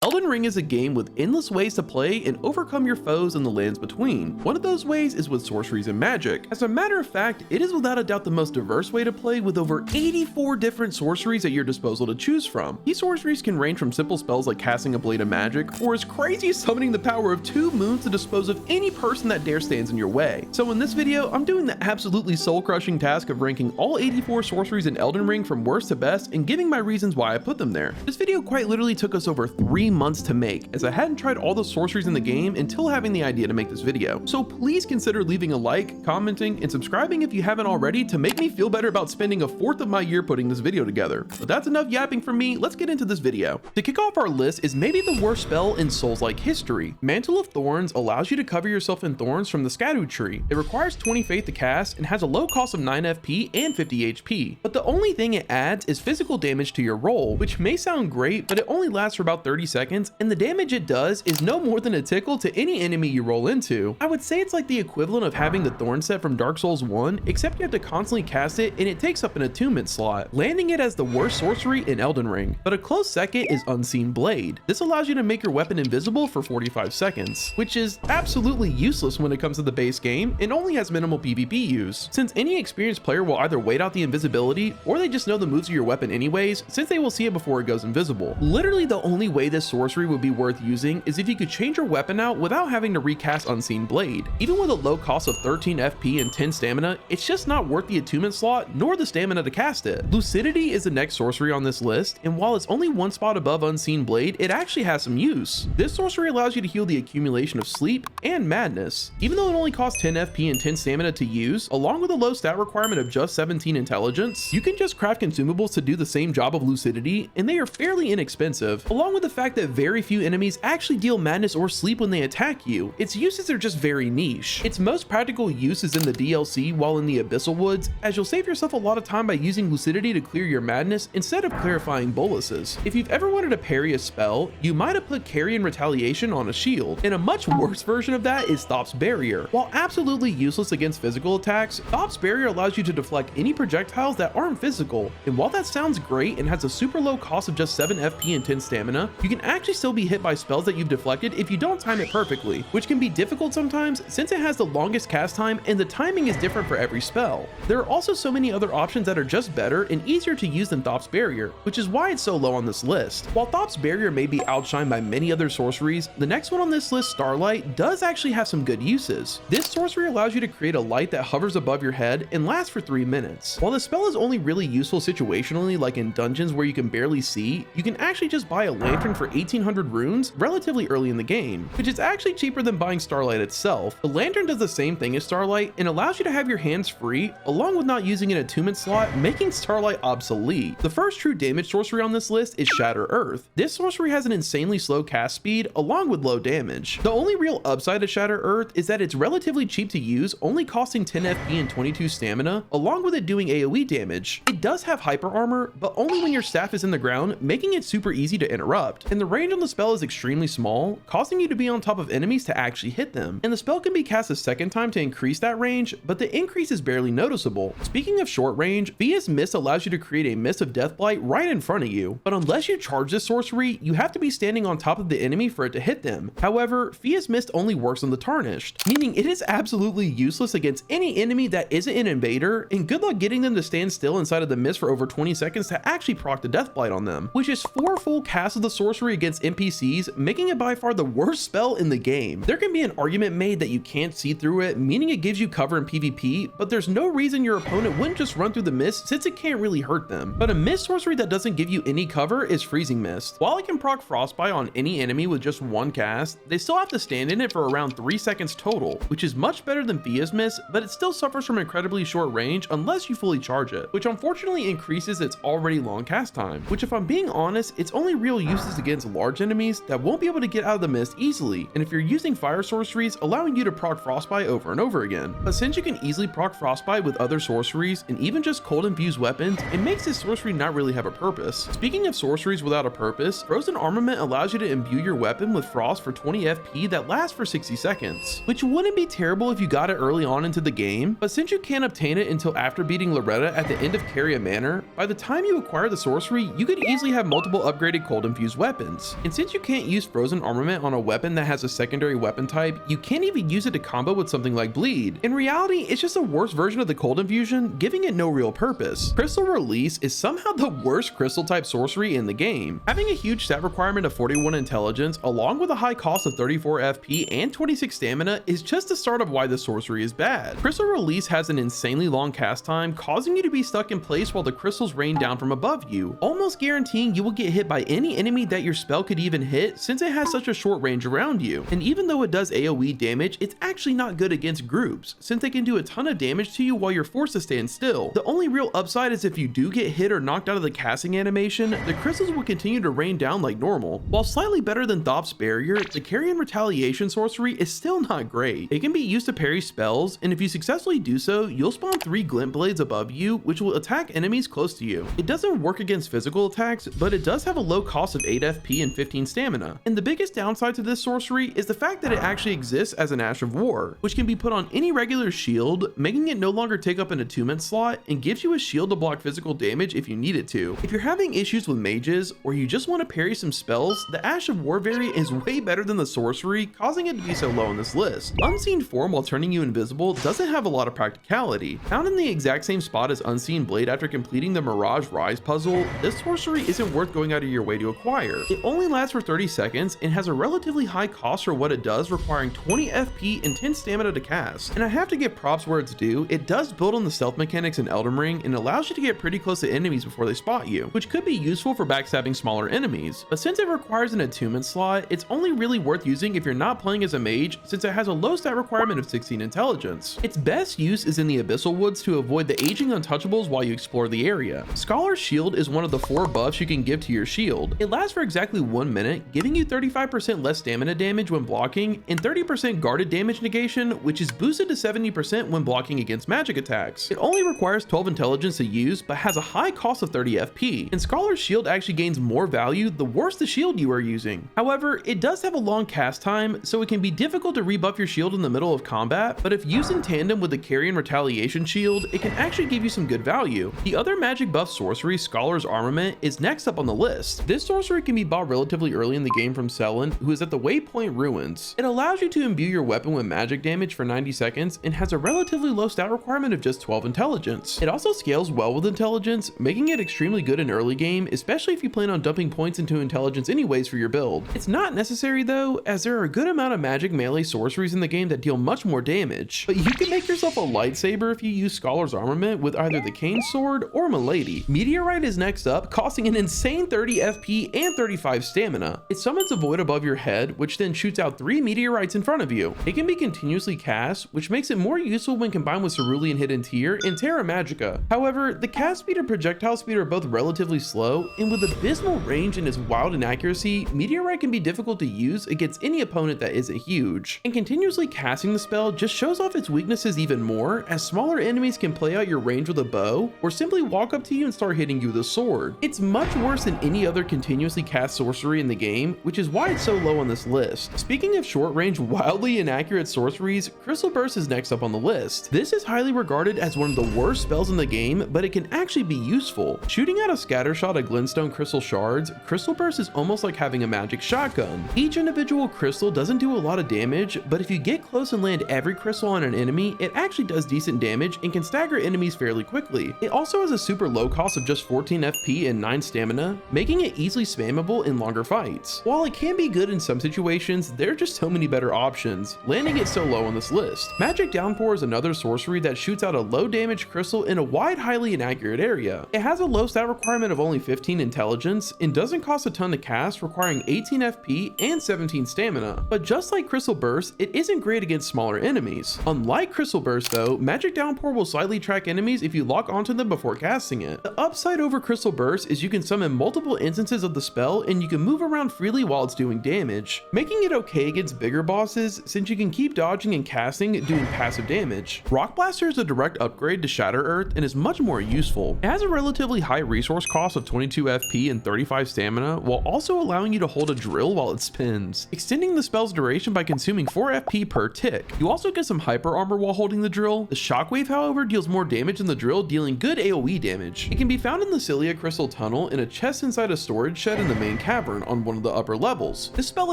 Elden Ring is a game with endless ways to play and overcome your foes in the lands between. One of those ways is with sorceries and magic. As a matter of fact, it is without a doubt the most diverse way to play, with over 84 different sorceries at your disposal to choose from. These sorceries can range from simple spells like casting a blade of magic, or as crazy as summoning the power of 2 moons to dispose of any person that dare stands in your way. So in this video, I'm doing the absolutely soul-crushing task of ranking all 84 sorceries in Elden Ring from worst to best and giving my reasons why I put them there. This video quite literally took us over 3 months to make, as I hadn't tried all the sorceries in the game until having the idea to make this video. So please consider leaving a like, commenting, and subscribing if you haven't already to make me feel better about spending a fourth of my year putting this video together. But that's enough yapping from me, let's get into this video. To kick off our list is maybe the worst spell in Souls-like history. Mantle of Thorns allows you to cover yourself in thorns from the Skadu tree. It requires 20 faith to cast and has a low cost of 9 FP and 50 HP. But the only thing it adds is physical damage to your roll, which may sound great, but it only lasts for about 30 seconds, and the damage it does is no more than a tickle to any enemy you roll into. I would say it's like the equivalent of having the Thorn set from Dark Souls 1, except you have to constantly cast it and it takes up an attunement slot, landing it as the worst sorcery in Elden Ring. But a close second is Unseen Blade. This allows you to make your weapon invisible for 45 seconds, which is absolutely useless when it comes to the base game and only has minimal PvP use, since any experienced player will either wait out the invisibility or they just know the moves of your weapon anyways, since they will see it before it goes invisible. Literally the only way this sorcery would be worth using is if you could change your weapon out without having to recast Unseen Blade. Even with a low cost of 13 FP and 10 stamina, it's just not worth the attunement slot nor the stamina to cast it. Lucidity is the next sorcery on this list, and while it's only one spot above Unseen Blade, it actually has some use. This sorcery allows you to heal the accumulation of sleep and madness. Even though it only costs 10 FP and 10 stamina to use, along with a low stat requirement of just 17 intelligence, you can just craft consumables to do the same job of lucidity, and they are fairly inexpensive, along with the fact that very few enemies actually deal madness or sleep when they attack you. Its uses are just very niche. Its most practical use is in the DLC while in the Abyssal Woods, as you'll save yourself a lot of time by using lucidity to clear your madness instead of clarifying boluses. If you've ever wanted to parry a spell, you might have put Carryan Retaliation on a shield, and a much worse version of that is Thops Barrier. While absolutely useless against physical attacks, Thops Barrier allows you to deflect any projectiles that aren't physical, and while that sounds great and has a super low cost of just 7 FP and 10 stamina, you can actually still be hit by spells that you've deflected if you don't time it perfectly, which can be difficult sometimes since it has the longest cast time and the timing is different for every spell. There are also so many other options that are just better and easier to use than Thops Barrier, which is why it's so low on this list. While Thops Barrier may be outshined by many other sorceries, the next one on this list, Starlight, does actually have some good uses. This sorcery allows you to create a light that hovers above your head and lasts for 3 minutes. While the spell is only really useful situationally, like in dungeons where you can barely see, you can actually just buy a lantern for 1800 runes relatively early in the game, which is actually cheaper than buying Starlight itself. The lantern does the same thing as Starlight and allows you to have your hands free, along with not using an attunement slot, making Starlight obsolete. The first true damage sorcery on this list is Shatter Earth. This sorcery has an insanely slow cast speed along with low damage. The only real upside to Shatter Earth is that it's relatively cheap to use, only costing 10 FP and 22 stamina, along with it doing AoE damage. It does have hyper armor, but only when your staff is in the ground, making it super easy to interrupt. And the range on the spell is extremely small, causing you to be on top of enemies to actually hit them. And the spell can be cast a second time to increase that range, but the increase is barely noticeable. Speaking of short range, Fia's Mist allows you to create a mist of deathblight right in front of you, but unless you charge this sorcery, you have to be standing on top of the enemy for it to hit them. However, Fia's Mist only works on the tarnished, meaning it is absolutely useless against any enemy that isn't an invader, and good luck getting them to stand still inside of the mist for over 20 seconds to actually proc the deathblight on them, which is 4 full casts of the sorcery against NPCs, making it by far the worst spell in the game. There can be an argument made that you can't see through it, meaning it gives you cover in PvP, but there's no reason your opponent wouldn't just run through the mist since it can't really hurt them. But a mist sorcery that doesn't give you any cover is Freezing Mist. While it can proc Frostbite on any enemy with just one cast, they still have to stand in it for around 3 seconds total, which is much better than Fia's Mist, but it still suffers from incredibly short range unless you fully charge it, which unfortunately increases its already long cast time, which if I'm being honest, its only real use is against large enemies that won't be able to get out of the mist easily, and if you're using fire sorceries, allowing you to proc Frostbite over and over again. But since you can easily proc Frostbite with other sorceries and even just cold infused weapons, it makes this sorcery not really have a purpose. Speaking of sorceries without a purpose, Frozen Armament allows you to imbue your weapon with frost for 20 FP that lasts for 60 seconds, which wouldn't be terrible if you got it early on into the game, but since you can't obtain it until after beating Loretta at the end of Carryan Manor, by the time you acquire the sorcery, you could easily have multiple upgraded cold infused weapons. summons. And since you can't use frozen armament on a weapon that has a secondary weapon type, you can't even use it to combo with something like bleed. In reality, it's just a worse version of the cold infusion, giving it no real purpose. Crystal Release is somehow the worst crystal type sorcery in the game. Having a huge stat requirement of 41 intelligence along with a high cost of 34 FP and 26 stamina is just the start of why the sorcery is bad. Crystal Release has an insanely long cast time, causing you to be stuck in place while the crystals rain down from above you, almost guaranteeing you will get hit by any enemy that your spell could even hit since it has such a short range around you. And even though it does AoE damage, it's actually not good against groups since they can do a ton of damage to you while you're forced to stand still. The only real upside is if you do get hit or knocked out of the casting animation, the crystals will continue to rain down like normal. While slightly better than Thops Barrier, the Carryan Retaliation sorcery is still not great. It can be used to parry spells, and if you successfully do so, you'll spawn 3 glint blades above you, which will attack enemies close to you. It doesn't work against physical attacks, but it does have a low cost of 8 FP and 15 stamina. And the biggest downside to this sorcery is the fact that it actually exists as an Ash of War, which can be put on any regular shield, making it no longer take up an attunement slot and gives you a shield to block physical damage if you need it to. If you're having issues with mages, or you just want to parry some spells, the Ash of War variant is way better than the sorcery, causing it to be so low on this list. Unseen Form while turning you invisible doesn't have a lot of practicality. Found in the exact same spot as Unseen Blade after completing the Mirage Rise puzzle, this sorcery isn't worth going out of your way to acquire. It only lasts for 30 seconds and has a relatively high cost for what it does, requiring 20 FP and 10 stamina to cast. And I have to give props where it's due, it does build on the stealth mechanics in Elden Ring and allows you to get pretty close to enemies before they spot you, which could be useful for backstabbing smaller enemies. But since it requires an attunement slot, it's only really worth using if you're not playing as a mage, since it has a low stat requirement of 16 intelligence. Its best use is in the Abyssal Woods to avoid the aging untouchables while you explore the area. Scholar's Shield is one of the 4 buffs you can give to your shield. It lasts for exactly 1 minute, giving you 35% less stamina damage when blocking and 30% guarded damage negation, which is boosted to 70% when blocking against magic attacks. It only requires 12 intelligence to use, but has a high cost of 30 FP, and Scholar's Shield actually gains more value the worse the shield you are using. However, it does have a long cast time, so it can be difficult to rebuff your shield in the middle of combat, but if used in tandem with the Carryan Retaliation shield, it can actually give you some good value. The other magic buff sorcery, Scholar's Armament, is next up on the list. This sorcery can be bought relatively early in the game from Selen, who is at the Waypoint Ruins. It allows you to imbue your weapon with magic damage for 90 seconds and has a relatively low stat requirement of just 12 intelligence. It also scales well with intelligence, making it extremely good in early game, especially if you plan on dumping points into intelligence anyways for your build. It's not necessary though, as there are a good amount of magic melee sorceries in the game that deal much more damage, but you can make yourself a lightsaber if you use Scholar's Armament with either the Cane Sword or Milady. Meteorite is next up, costing an insane 30 FP and 35 stamina. It summons a void above your head, which then shoots out 3 meteorites in front of you. It can be continuously cast, which makes it more useful when combined with Cerulean Hidden Tear and Terra Magagicka. However, the cast speed and projectile speed are both relatively slow, and with abysmal range and its wild inaccuracy, Meteorite can be difficult to use against any opponent that isn't huge. And continuously casting the spell just shows off its weaknesses even more, as smaller enemies can play out your range with a bow, or simply walk up to you and start hitting you with a sword. It's much worse than any other continuously cast sorcery in the game, which is why it's so low on this list. Speaking of short range, wildly inaccurate sorceries, Crystal Burst is next up on the list. This is highly regarded as one of the worst spells in the game, but it can actually be useful. Shooting out a scatter shot of Glintstone crystal shards, Crystal Burst is almost like having a magic shotgun. Each individual crystal doesn't do a lot of damage, but if you get close and land every crystal on an enemy, it actually does decent damage and can stagger enemies fairly quickly. It also has a super low cost of just 14 FP and 9 stamina, making it easily spammable in longer fights. While it can be good in some situations, there are just so many better options, landing it so low on this list. Magic Downpour is another sorcery that shoots out a low damage crystal in a wide, highly inaccurate area. It has a low stat requirement of only 15 intelligence and doesn't cost a ton to cast, requiring 18 FP and 17 stamina. But just like Crystal Burst, it isn't great against smaller enemies. Unlike Crystal Burst though, Magic Downpour will slightly track enemies if you lock onto them before casting it. The upside over Crystal Burst is you can summon multiple instances of the spell and you can move around freely while it's doing damage, making it okay against bigger bosses since you can keep dodging and casting doing passive damage. Rock Blaster is a direct upgrade to Shatter Earth and is much more useful. It has a relatively high resource cost of 22 FP and 35 stamina, while also allowing you to hold a drill while it spins, extending the spell's duration by consuming 4 FP per tick. You also get some hyper armor while holding the drill. The Shockwave, however, deals more damage than the drill, dealing good AoE damage. It can be found in the Cilia Crystal Tunnel in a chest inside a storage shed in the main cavern on one of the upper levels. This spell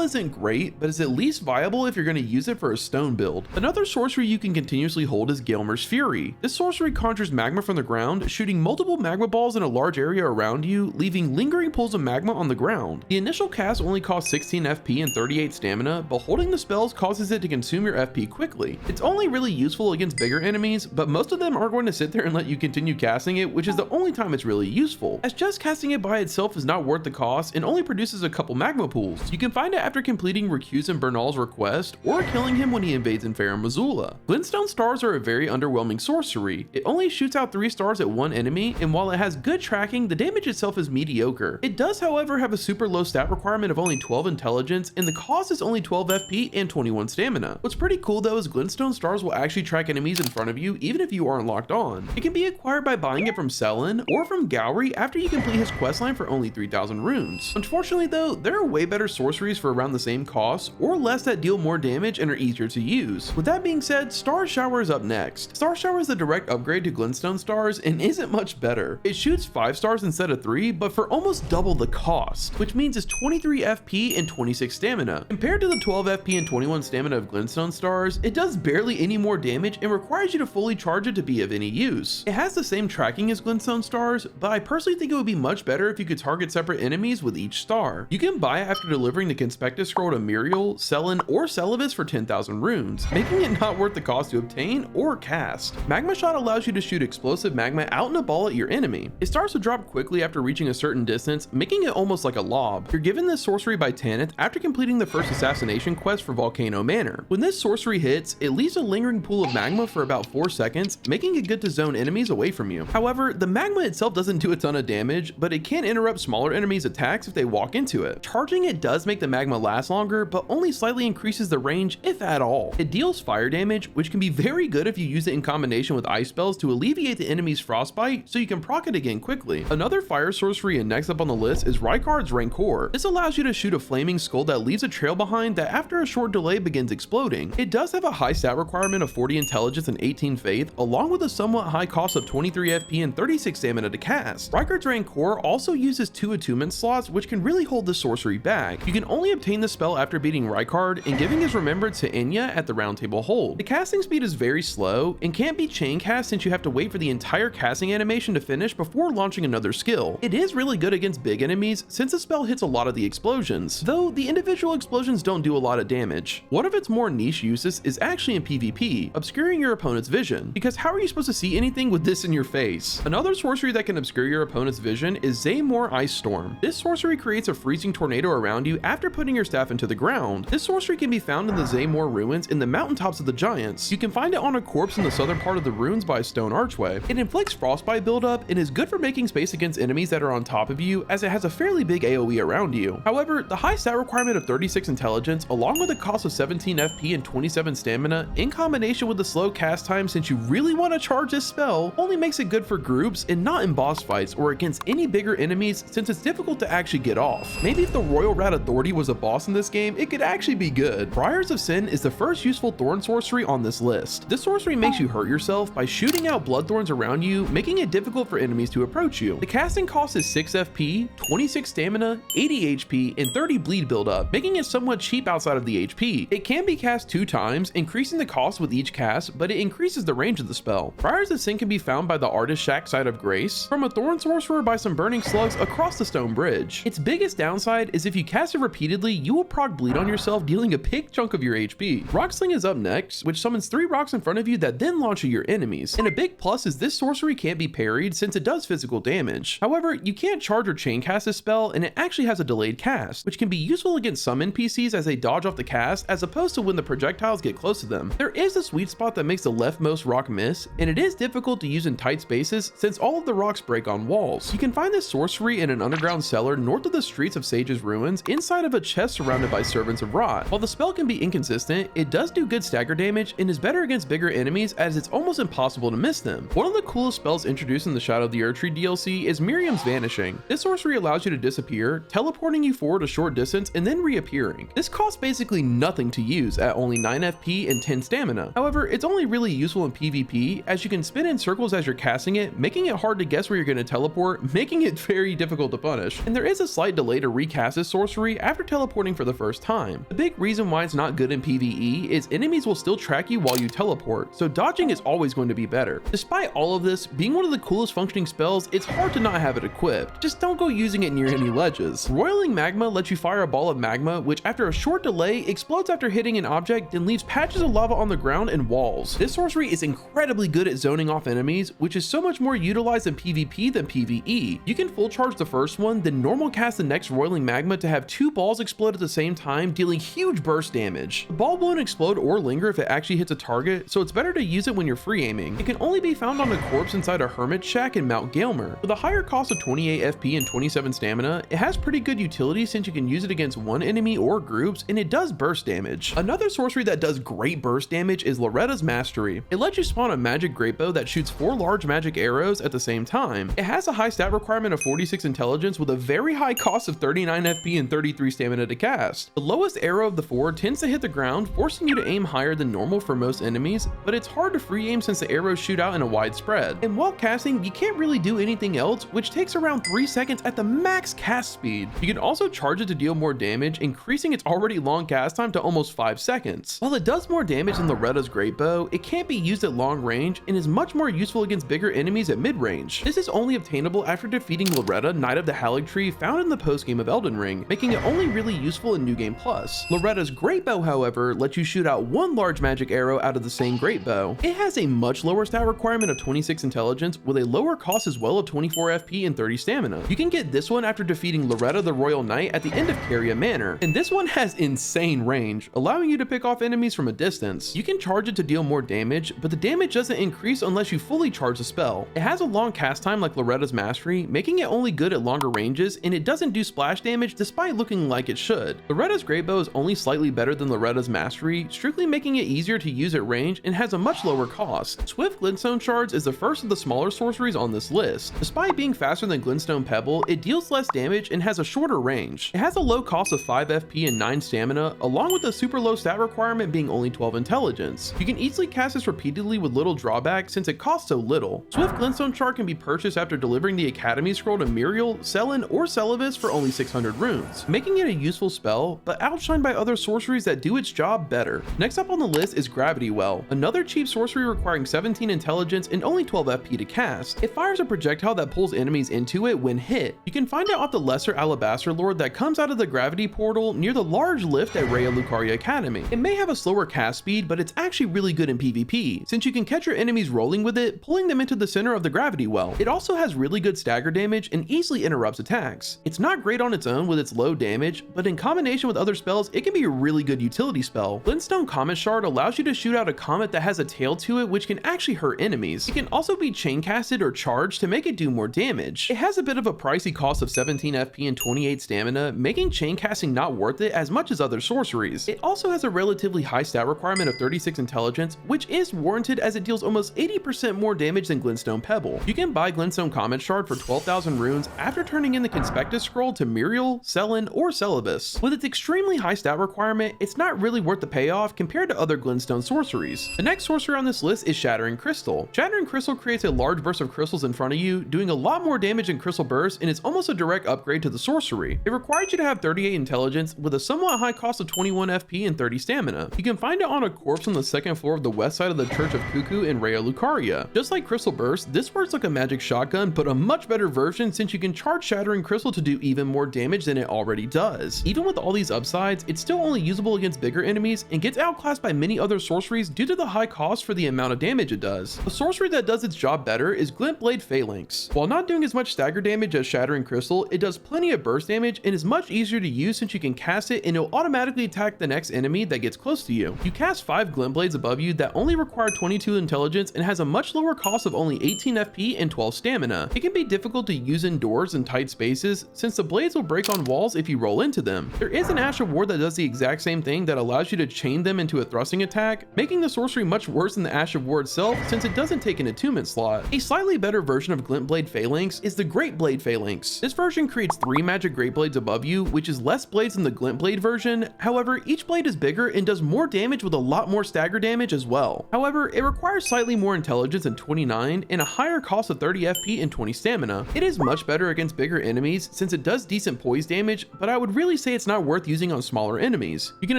isn't great, but is at least viable if you're going to use it for a stone build. Another sorcery you can continuously hold is Gilmers Fury. This sorcery conjures magma from the ground, shooting multiple magma balls in a large area around you, leaving lingering pools of magma on the ground. The initial cast only costs 16 FP and 38 stamina, but holding the spells causes it to consume your FP quickly. It's only really useful against bigger enemies, but most of them aren't going to sit there and let you continue casting it, which is the only time it's really useful, as just casting it by itself is not worth the cost and only produces a couple magma pools. You can find it after completing Recusant Bernal's request or killing him when he invades Inferno Missoula. Glintstone Stars are a very underwhelming sorcery. It only shoots out 3 stars at one enemy, and while it has good tracking, the damage itself is mediocre. It does, however, have a super low stat requirement of only 12 intelligence, and the cost is only 12 FP and 21 stamina. What's pretty cool though is Glintstone Stars will actually track enemies in front of you even if you aren't locked on. It can be acquired by buying it from Selen or from Gowry after you complete his questline for only 3,000 runes. Unfortunately though, there are way better sorceries for around the same cost or less that deal more damage and are easier to use. With that being said, Star Shower is up next. Star Shower is the direct upgrade to Glintstone Stars and isn't much better. It shoots 5 stars instead of 3, but for almost double the cost, which means it's 23 FP and 26 stamina. Compared to the 12 FP and 21 stamina of Glintstone Stars, it does barely any more damage and requires you to fully charge it to be of any use. It has the same tracking as Glintstone Stars, but I personally think it would be much better if you could target separate enemies with each star. You can buy it after delivering the Conspectus Scroll to Muriel, Selen, or Celivis for 10,000 runes, making it not worth the cost to obtain or cast. Magma Shot allows you to shoot explosive magma out in a ball at your enemy. It starts to drop quickly after reaching a certain distance, making it almost like a lob. You're given this sorcery by Tanith after completing the first assassination quest for Volcano Manor. When this sorcery hits, it leaves a lingering pool of magma for about 4 seconds, making it good to zone enemies away from you. However, the magma itself doesn't do a ton of damage, but it can interrupt smaller enemies' attacks if they walk into it. Charging it does make the magma last longer, but only slightly increases the range, if at all. It deals fire damage, which can be very good if you use it in combination with ice spells to alleviate the enemy's frostbite, so you can proc it again quickly. Another fire sorcery and next up on the list is Reichards Rancor. This allows you to shoot a flaming skull that leaves a trail behind that after a short delay begins exploding. It does have a high stat requirement of 40 intelligence and 18 faith, along with a somewhat high cost of 23 FP and 36 stamina to cast. Reichards Rancor also uses 2 attunement slots, which can really hold the sorcery back. You can only obtain the spell after beating Reichardt and giving his remembrance to Enya at the Round Table Hold. The casting speed is very slow and can't be chain cast since you have to wait for the entire casting animation to finish before launching another skill. It is really good against big enemies since the spell hits a lot of the explosions, though the individual explosions don't do a lot of damage. One of its more niche uses is actually in PvP, obscuring your opponent's vision, because how are you supposed to see anything with this in your face? Another sorcery that can obscure your opponent's vision is Zamore Ice Storm. This sorcery creates a freezing tornado around you after putting your staff into the ground. This sorcery can be found in the Zamore ruins in the mountaintops of the Giants. You can find it on a corpse in the southern part of the ruins by a stone archway. It inflicts frostbite buildup and is good for making space against enemies that are on top of you, as it has a fairly big AoE around you. However, the high stat requirement of 36 intelligence, along with a cost of 17 FP and 27 stamina, in combination with the slow cast time since you really want to charge this spell, only makes it good for groups and not in boss fights or against any bigger enemies since it's difficult to actually get off. Maybe if the Royal Rat Authority was a boss in this game, it could actually be good. Briars of Sin is the first useful thorn sorcery on this list. This sorcery makes you hurt yourself by shooting out blood thorns around you, making it difficult for enemies to approach you. The casting cost is 6 FP, 26 stamina, 80 HP, and 30 bleed buildup, making it somewhat cheap outside of the HP. It can be cast 2 times, increasing the cost with each cast, but it increases the range of the spell. Briars of Sin can be found by the Artist Shack side of Grace, from a Thorn Sorcerer by some Burning Slugs across the Stone Bridge. Its biggest downside is if you cast it repeatedly, you will proc bleed on yourself, dealing a big chunk of your HP. Rock Sling is up next, which summons 3 rocks in front of you that then launch at your enemies. And a big plus is this sorcery can't be parried since it does physical damage. However, you can't charge or chain cast this spell, and it actually has a delayed cast, which can be useful against some NPCs as they dodge off the cast, as opposed to when the projectiles get close to them. There is a sweet spot that makes the leftmost rock miss, and it is difficult to use in tight spaces since all of the rocks break on walls. You can find this sorcery in an underground cellar north of the streets of Sage's Ruins, inside of a chest surrounded by Servants of Rot. While the spell can be inconsistent, it does do good stagger damage and is better against bigger enemies as it's almost impossible to miss them. One of the coolest spells introduced in the Shadow of the Erdtree DLC is Miriams Vanishing. This sorcery allows you to disappear, teleporting you forward a short distance and then reappearing. This costs basically nothing to use at only 9 FP and 10 stamina. However, it's only really useful in PvP as you can spin in circles as you're casting it, making it hard to guess where you're going to teleport, making it very difficult to punish. And there is a slight delay to recast this sorcery after teleporting for the first time. The big reason why it's not good in PvE is enemies will still track you while you teleport, so dodging is always going to be better. Despite all of this, being one of the coolest functioning spells, it's hard to not have it equipped. Just don't go using it near any ledges. Roiling Magma lets you fire a ball of magma, which after a short delay, explodes after hitting an object, then leaves patches of lava on the ground and walls. This sorcery is incredibly good at zoning off enemies, which is so much more utilized in PvP than PvE. You can full charge the first one, then normal cast the next Roiling Magma to have 2 balls explode at the same time, dealing huge burst damage. The ball won't explode or linger if it actually hits a target, so it's better to use it when you're free aiming. It can only be found on a corpse inside a hermit shack in Mount Gilmer. With a higher cost of 28 FP and 27 stamina, it has pretty good utility since you can use it against one enemy or groups, and it does burst damage. Another sorcery that does great burst damage is Lorettas Mastery. It lets you spawn a magic great bow that shoots 4 large magic arrows at the same time. It has a high stat requirement of 46 intelligence with a very high cost of 39 FP and 33 stamina to cast. The lowest arrow of the 4 tends to hit the ground, forcing you to aim higher than normal for most enemies, but it's hard to free aim since the arrows shoot out in a wide spread. And while casting, you can't really do anything else, which takes around 3 seconds at the max cast speed. You can also charge it to deal more damage, increasing its already long cast time to almost 5 seconds. While it does more damage than Lorettas Great Bow, it can't be used at long range and is much more useful against bigger enemies at mid-range. This is only obtainable after defeating Loretta, Knight of the Haligtree, found in the post-game of Elden Ring, making it only really useful in New Game Plus. Loretta's Great Bow, however, lets you shoot out 1 large magic arrow out of the same Great Bow. It has a much lower stat requirement of 26 intelligence with a lower cost as well of 24 FP and 30 stamina. You can get this one after defeating Loretta the Royal Knight at the end of Carryan Manor, and this one has insane range, allowing you to pick off enemies from a distance. You can charge it to deal more damage, but the damage doesn't increase unless you fully charge the spell. It has a long cast time like Loretta's Mastery, making it only good at longer ranges, and it doesn't do splash damage despite looking like it should. Loretta's Great Bow is only slightly better than Loretta's Mastery, strictly making it easier to use at range and has a much lower cost. Swift Glintstone Shards is the first of the smaller sorceries on this list. Despite being faster than Glintstone Pebble, it deals less damage and has a shorter range. It has a low cost of 5 FP and 9 stamina, along with a super low stat requirement being only 12 intelligence. You can easily cast this repeatedly with little drawback since it costs so little. Swift Glintstone Shard can be purchased after delivering the Academy Scroll to Miriel, Selen, or Celavis for only 600 runes, making it a useful spell, but outshined by other sorceries that do its job better. Next up on the list is Gravity Well, another cheap sorcery requiring 17 intelligence and only 12 FP to cast. It fires a projectile that pulls enemies into it when hit. You can find it off the Lesser Alabaster Lord that comes out of the gravity portal near the large lift at Rhea Lucaria Academy. It may have a slower cast speed, but it's actually really good in PvP, since you can catch your enemies rolling with it, pulling them into the center of the gravity well. It also has really good stagger damage and easily interrupts attacks. It's not great on its own with its low damage, but in combination with other spells, it can be a really good utility spell. Glintstone Comet Shard allows you to shoot out a comet that has a tail to it, which can actually hurt enemies. It can also be chain casted or charged to make it do more damage. It has a bit of a pricey cost of 17 FP and 28 stamina, making chain casting not worth it as much as other sorceries. It also has a relatively high stat requirement of 36 intelligence, which is warranted as it deals almost 80% more damage than Glintstone Pebble. You can buy Glintstone Comet Shard for 12,000 runes after turning in the Conspectus Scroll to Miriel, Selen, or Celavis. With its extremely high stat requirement, it's not really worth the payoff compared to other Glintstone sorceries. The next sorcery on this list is Shattering Crystal. Shattering Crystal creates a large burst of crystals in front of you, doing a lot more damage than Crystal Burst, and it's almost a direct upgrade to the sorcery. It requires you to have 38 intelligence with a somewhat high cost of 21 FP and 30 stamina. You can find it on a corpse on the second floor of the west side of the Church of Cuckoo in Rhea Lucaria. Just like Crystal Burst, this works like a magic shotgun, but a much better version since you can charge Shattering Crystal to do even more damage than it already does. Even with all these upsides, it's still only usable against bigger enemies and gets outclassed by many other sorceries due to the high cost for the amount of damage it does. A sorcery that does its job better is Glintblade Phalanx. While not doing as much stagger damage as Shattering Crystal, it does plenty of burst damage and is much easier to use since you can cast it and it'll automatically attack the next enemy that gets close to you. You cast 5 Glintblades above you that only require 22 intelligence and has a much lower cost of only 18 FP and 12 stamina. It can be difficult to use indoors in tight spaces since the blades will break on walls if you roll into them. There is an Ash of War that does the exact same thing that allows you to chain them into a thrusting attack, making the sorcery much worse than the Ash of War itself since it doesn't take an attunement slot. A slightly better version of Glintblade Phalanx is the Great Blade Phalanx. This version creates 3 magic Great Blades above you, which is less blades than the Glintblade version. However, each blade is bigger and does more damage with a lot more stagger damage as well. However, it requires slightly more intelligence than 29 and a higher cost of 30 FP and 20 stamina. It is much better against bigger enemies since it does decent poise damage, but I would really say it's not worth using on smaller enemies. You can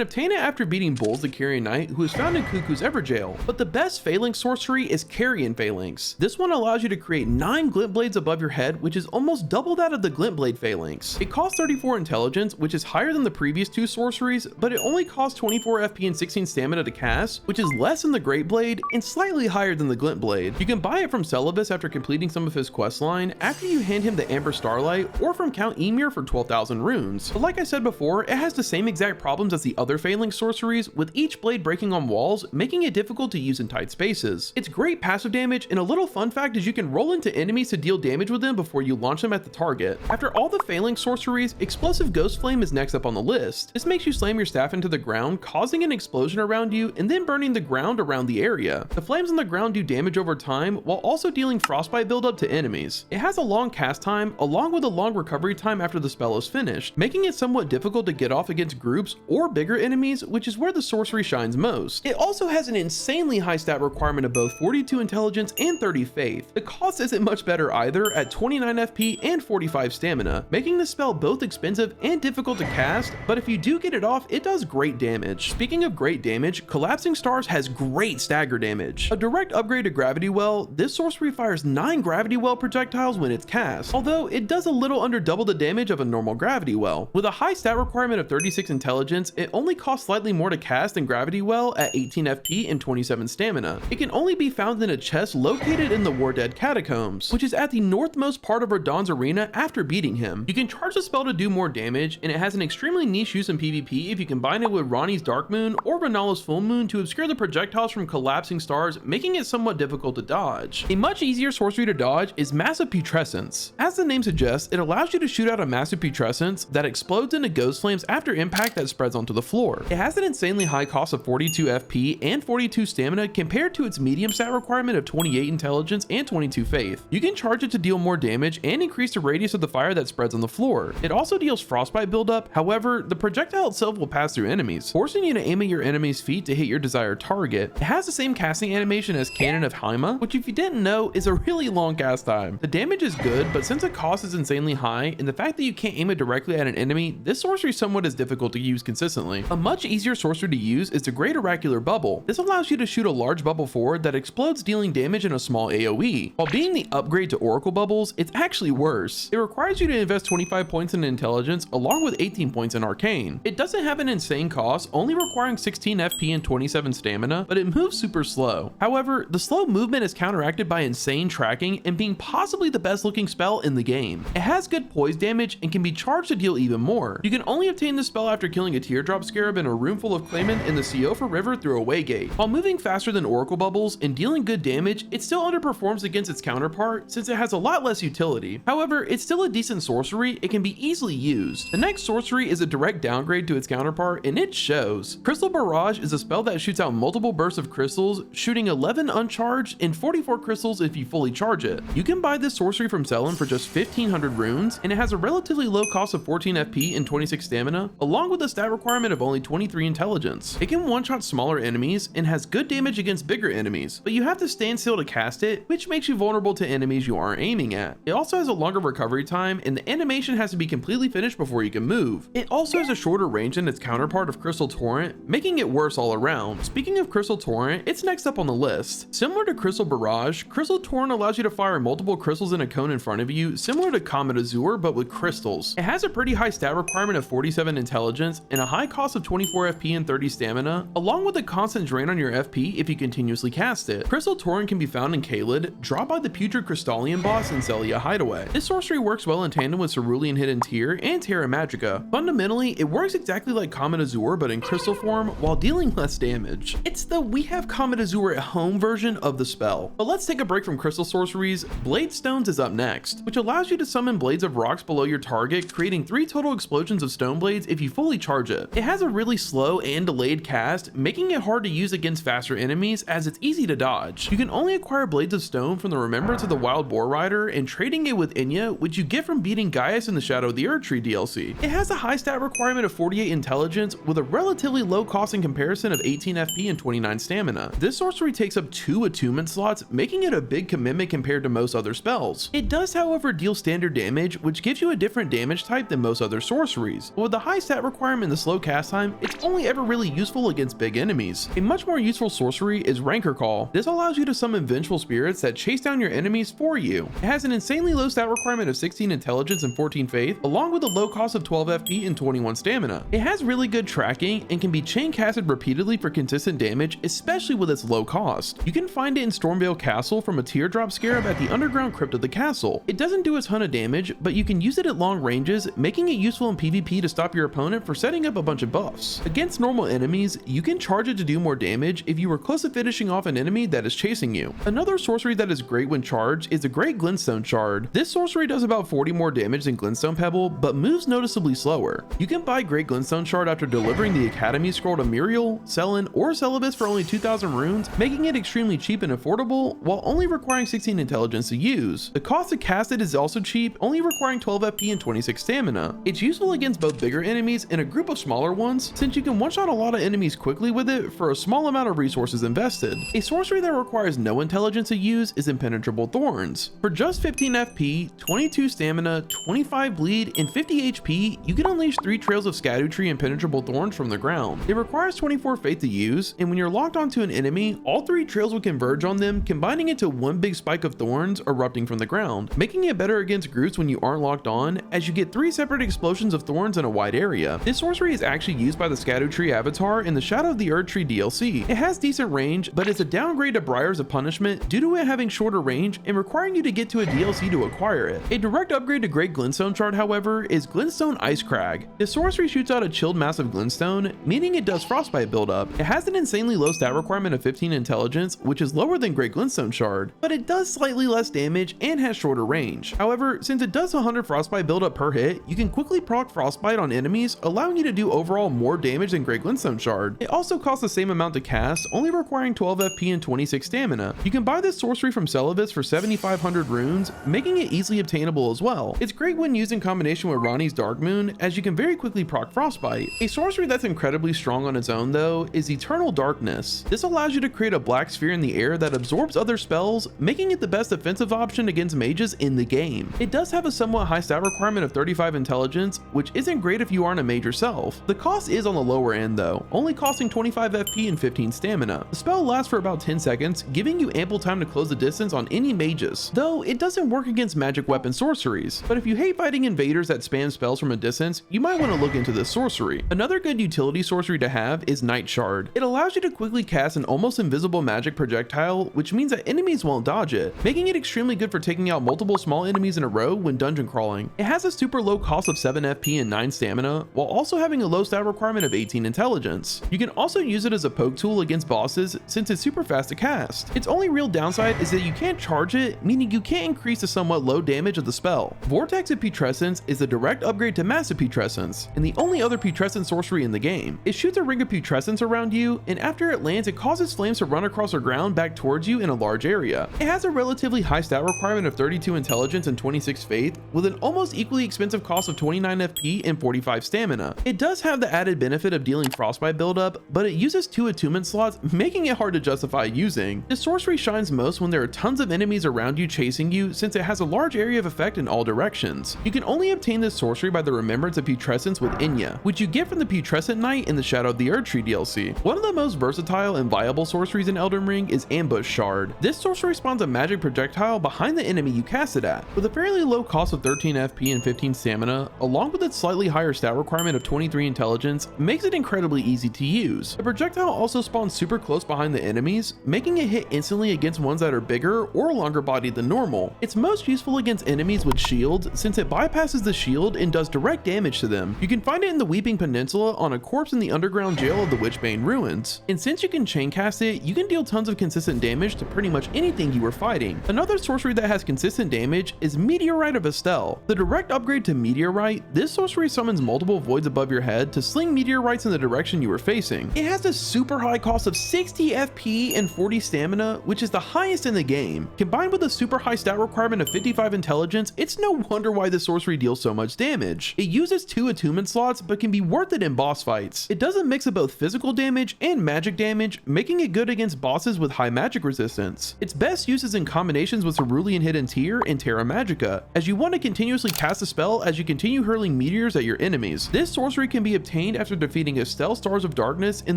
obtain it after beating Bulls the Carryan Knight, who is found in Cuckoo's Everjail, but the best Phalanx sorcery is Carryan Phalanx. This one allows you to create 9 glint blades above your head, which is almost double that of the glint blade Phalanx. It costs 34 intelligence, which is higher than the previous 2 sorceries, but it only costs 24 FP and 16 stamina to cast, which is less than the Great Blade and slightly higher than the Glint Blade. You can buy it from Celibus after completing some of his quest line, after you hand him the Amber Starlight, or from Count Emir for 12,000 runes. But like I said before, it has the same exact problems as the other Phalanx sorceries, with each blade breaking on walls, making it difficult to use in tight spaces. It's great passive damage, and a little fun fact is you can roll into enemies to deal damage with them before you launch them at the target. After all the Phalanx sorceries, Explosive Ghost Flame is next up on the list. This makes you slam your staff into the ground, causing an explosion around you and then burning the ground around the area. The flames on the ground do damage over time while also dealing frostbite buildup to enemies. It has a long cast time along with a long recovery time after the spell is finished, making it somewhat difficult to get off against groups or bigger enemies, which is where the sorcery shines most. It also has an insanely high stat requirement of both 42 intelligence and 30 faith. The cost isn't much better either at 29 FP and 45 stamina, making the spell both expensive and difficult to cast, but if you do get it off, it does great damage. Speaking of great damage, Collapsing Stars has great stagger damage. A direct upgrade to Gravity Well, this sorcery fires 9 Gravity Well projectiles when it's cast, although it does a little under double the damage of a normal Gravity Well. With a high stat requirement of 36 intelligence, it only costs slightly more to cast than Gravity Well at 18 FP and 27 stamina. It can only be found in a chest located in the War Dead Catacombs, which is at the northmost part of Radahn's arena after beating him. You can charge the spell to do more damage, and it has an extremely niche use in PvP if you combine it with Ranni's Dark Moon or Renala's Full Moon to obscure the projectiles from Collapsing Stars, making it somewhat difficult to dodge. A much easier sorcery to dodge is Massive Putrescence. As the name suggests, it allows you to shoot out a Massive Putrescence that explodes into ghost flames after impact that spreads onto the floor. It has an insanely high cost of 42 FP and 42 stamina compared to its medium stat requirement of 28 intelligence and 22 faith. You can charge it to deal more damage and increase the radius of the fire that spreads on the floor. It also deals frostbite buildup, however, the projectile itself will pass through enemies, forcing you to aim at your enemy's feet to hit your desired target. It has the same casting animation as Cannon of Haima, which if you didn't know is a really long cast time. The damage is good, but since the cost is insanely high and the fact that you can't aim it directly at an enemy, this sorcery somewhat is difficult to use consistently. A much easier sorcery to use is the Great Oracular Bubble. This allows you to shoot a large bubble forward that explodes, dealing damage in a small AoE. While being the upgrade to Oracle Bubbles, it's actually worse. It requires you to invest 25 points in intelligence along with 18 points in arcane. It doesn't have an insane cost, only requiring 16 FP and 27 stamina, but it moves super slow. However, the slow movement is counteracted by insane tracking and being possibly the best looking spell in the game. It has good poise damage and can be charged to deal even more. You can only obtain this spell after killing a Teardrop Scarab in a room full of claimant in the Siofa River through a Waygate. While moving faster than Oracle Bubbles and dealing good damage, it still underperforms against its counterpart since it has a lot less utility. However, it's still a decent sorcery. It can be easily used. The next sorcery is a direct downgrade to its counterpart, and it shows. Crystal Barrage is a spell that shoots out multiple bursts of crystals, shooting 11 uncharged and 44 crystals if you fully charge it. You can buy this sorcery from Selen for just 1500 runes, and it has a relatively low cost of 14 FP and 26 stamina, along with a stat requirement of only 23 intelligence. It can one-shot smaller enemies and has good damage against bigger enemies, but you have to stand still to cast it, which makes you vulnerable to enemies you aren't aiming at. It also has a longer recovery time, and the animation has to be completely finished before you can move. It also has a shorter range than its counterpart of Crystal Torrent, making it worse all around. Speaking of Crystal Torrent, it's next up on the list. Similar to Crystal Barrage, Crystal Torrent allows you to fire multiple crystals in a cone in front of you, similar to Comet Azour but with crystals. It has a pretty high stat requirement of 47 intelligence and a high cost of 24 FP and 30 stamina, along with a constant drain on your FP if you continuously cast it. Crystal Torrent can be found in Caelid, dropped by the Putrid Crystallian boss in Celia Hideaway. This sorcery works well in tandem with Cerulean Hidden Tear and Terra Magagicka. Fundamentally, it works exactly like Comet Azour but in crystal form while dealing less damage. It's the we have Comet Azour at home version of the spell. But let's take a break from crystal sorceries. Blade Stones is up next, which allows you to summon blades of rocks below your target, creating 3 total explosions of stone blades if you fully charge it. It has a really slow and delayed cast, making it hard to use against faster enemies as it's easy to dodge. You can only acquire blades of stone from the Remembrance of the Wild Boar Rider and trading it with Inya, which you get from beating Gaius in the Shadow of the Erdtree DLC. It has a high stat requirement of 48 intelligence with a relatively low cost in comparison of 18 FP and 29 stamina. This sorcery takes up 2 attunement slots, making it a big commitment compared to most other spells. It does, however, deal standard damage, which which gives you a different damage type than most other sorceries. But with the high stat requirement and the slow cast time, it's only ever really useful against big enemies. A much more useful sorcery is Rancor Call. This allows you to summon vengeful spirits that chase down your enemies for you. It has an insanely low stat requirement of 16 intelligence and 14 faith, along with a low cost of 12 FP and 21 stamina. It has really good tracking and can be chain casted repeatedly for consistent damage, especially with its low cost. You can find it in Stormveil Castle from a teardrop scarab at the underground crypt of the castle. It doesn't do a ton of damage, but you can use it at long ranges, making it useful in PvP to stop your opponent for setting up a bunch of buffs. Against normal enemies, you can charge it to do more damage if you are close to finishing off an enemy that is chasing you. Another sorcery that is great when charged is the Great Glintstone Shard. This sorcery does about 40 more damage than Glintstone Pebble, but moves noticeably slower. You can buy Great Glintstone Shard after delivering the Academy Scroll to Muriel, Selen, or Celibus for only 2,000 runes, making it extremely cheap and affordable, while only requiring 16 intelligence to use. The cost to cast it is also cheap, only requiring 12 FP and 26 stamina. It's useful against both bigger enemies and a group of smaller ones, since you can one-shot a lot of enemies quickly with it for a small amount of resources invested. A sorcery that requires no intelligence to use is Impenetrable Thorns. For just 15 FP, 22 stamina, 25 bleed, and 50 HP, you can unleash 3 trails of Scadutree Impenetrable Thorns from the ground. It requires 24 faith to use, and when you're locked onto an enemy, all 3 trails will converge on them, combining into one big spike of thorns erupting from the ground, making it better against groups when you aren't locked on, as you get 3 separate explosions of thorns in a wide area. This sorcery is actually used by the Scadutree avatar in the Shadow of the Erdtree DLC. It has decent range, but it's a downgrade to Briers of Punishment due to it having shorter range and requiring you to get to a DLC to acquire it. A direct upgrade to Great Glintstone Shard, however, is Glintstone Ice Crack. This sorcery shoots out a chilled massive glintstone, meaning it does frostbite buildup. It has an insanely low stat requirement of 15 intelligence, which is lower than Great Glintstone Shard, but it does slightly less damage and has shorter range. However, since it does 100 frostbite buildup per hit, you can quickly proc frostbite on enemies, allowing you to do overall more damage than Great Glintstone Shard. It also costs the same amount to cast, only requiring 12 FP and 26 stamina. You can buy this sorcery from Celibus for 7,500 runes, making it easily obtainable as well. It's great when used in combination with Ranni's Dark Moon, as you can very quickly proc frostbite. A sorcery that's incredibly strong on its own though is Eternal Darkness. This allows you to create a black sphere in the air that absorbs other spells, making it the best offensive option against mages in the game. It does have a somewhat high stat requirement of 35 intelligence, which isn't great if you aren't a mage yourself. The cost is on the lower end though, only costing 25 FP and 15 stamina. The spell lasts for about 10 seconds, giving you ample time to close the distance on any mages, though it doesn't work against magic weapon sorceries. But if you hate fighting invaders that spam spells from a distance, you might want to look into this sorcery. Another good utility sorcery to have is Night Shard. It allows you to quickly cast an almost invisible magic projectile, which means that enemies won't dodge it, making it extremely good for taking out multiple small enemies in a row when dungeon crawling. It has a super low cost of 7 FP and 9 stamina, while also having a low stat requirement of 18 intelligence. You can also use it as a poke tool against bosses since it's super fast to cast. Its only real downside is that you can't charge it, meaning you can't increase the somewhat low damage of the spell. Vortex of Petresence is a direct upgrade to Massive Petresence, and the only other Petrescence sorcery in the game. It shoots a ring of Petrescence around you, and after it lands, it causes flames to run across the ground back towards you in a large area. It has a relatively high stat requirement of 32 intelligence and 26 faith, with an almost equally expensive cost of 29 FP and 45 stamina. It does have the added benefit of dealing frostbite buildup, but it uses 2 attunement slots, making it hard to justify using. This sorcery shines most when there are tons of enemies around you chasing you, since it has a large area of effect in all directions. You can only obtain this sorcery by the Remembrance of Petrescence with Enya, which you get from the Putrescent Knight in the Shadow of the Erdtree DLC. One of the most versatile and viable sorceries in Elden Ring is Ambush Shard. This sorcery spawns a magic projectile behind the enemy you cast it at. With a fairly low cost of 13 FP and 15 stamina, along with its slightly higher stat requirement of 23 intelligence, makes it incredibly easy to use. The projectile also spawns super close behind the enemies, making it hit instantly against ones that are bigger or longer bodied than normal. It's most useful against enemies with shields, since it bypasses the shield and does direct damage to them. You can find it in the Weeping Peninsula on a corpse in the underground jail of the Witchbane Ruins. And since you can chain cast it, you can deal tons of consistent damage to pretty much anything you are fighting. Another sorcery that has consistent damage is Meteorite of Estelle. The direct upgrade to Meteorite, this sorcery summons multiple voids above your head to sling meteorites in the direction you are facing. It has a super high cost of 60 FP and 40 stamina, which is the highest in the game. Combined with a super high stat requirement of 55 intelligence, it's no wonder why this sorcery deals so much damage. It uses 2 attunement slots, but can be worth it in boss fights. It does a mix of both physical damage and magic damage, making it good against bosses with high magic resistance. Its best use is in combinations with Cerulean Hidden Tear and Terra Magagicka, as you want to continuously cast a spell as you continue hurling meteors at your enemies. This sorcery can be obtained after defeating Estelle Stars of Darkness in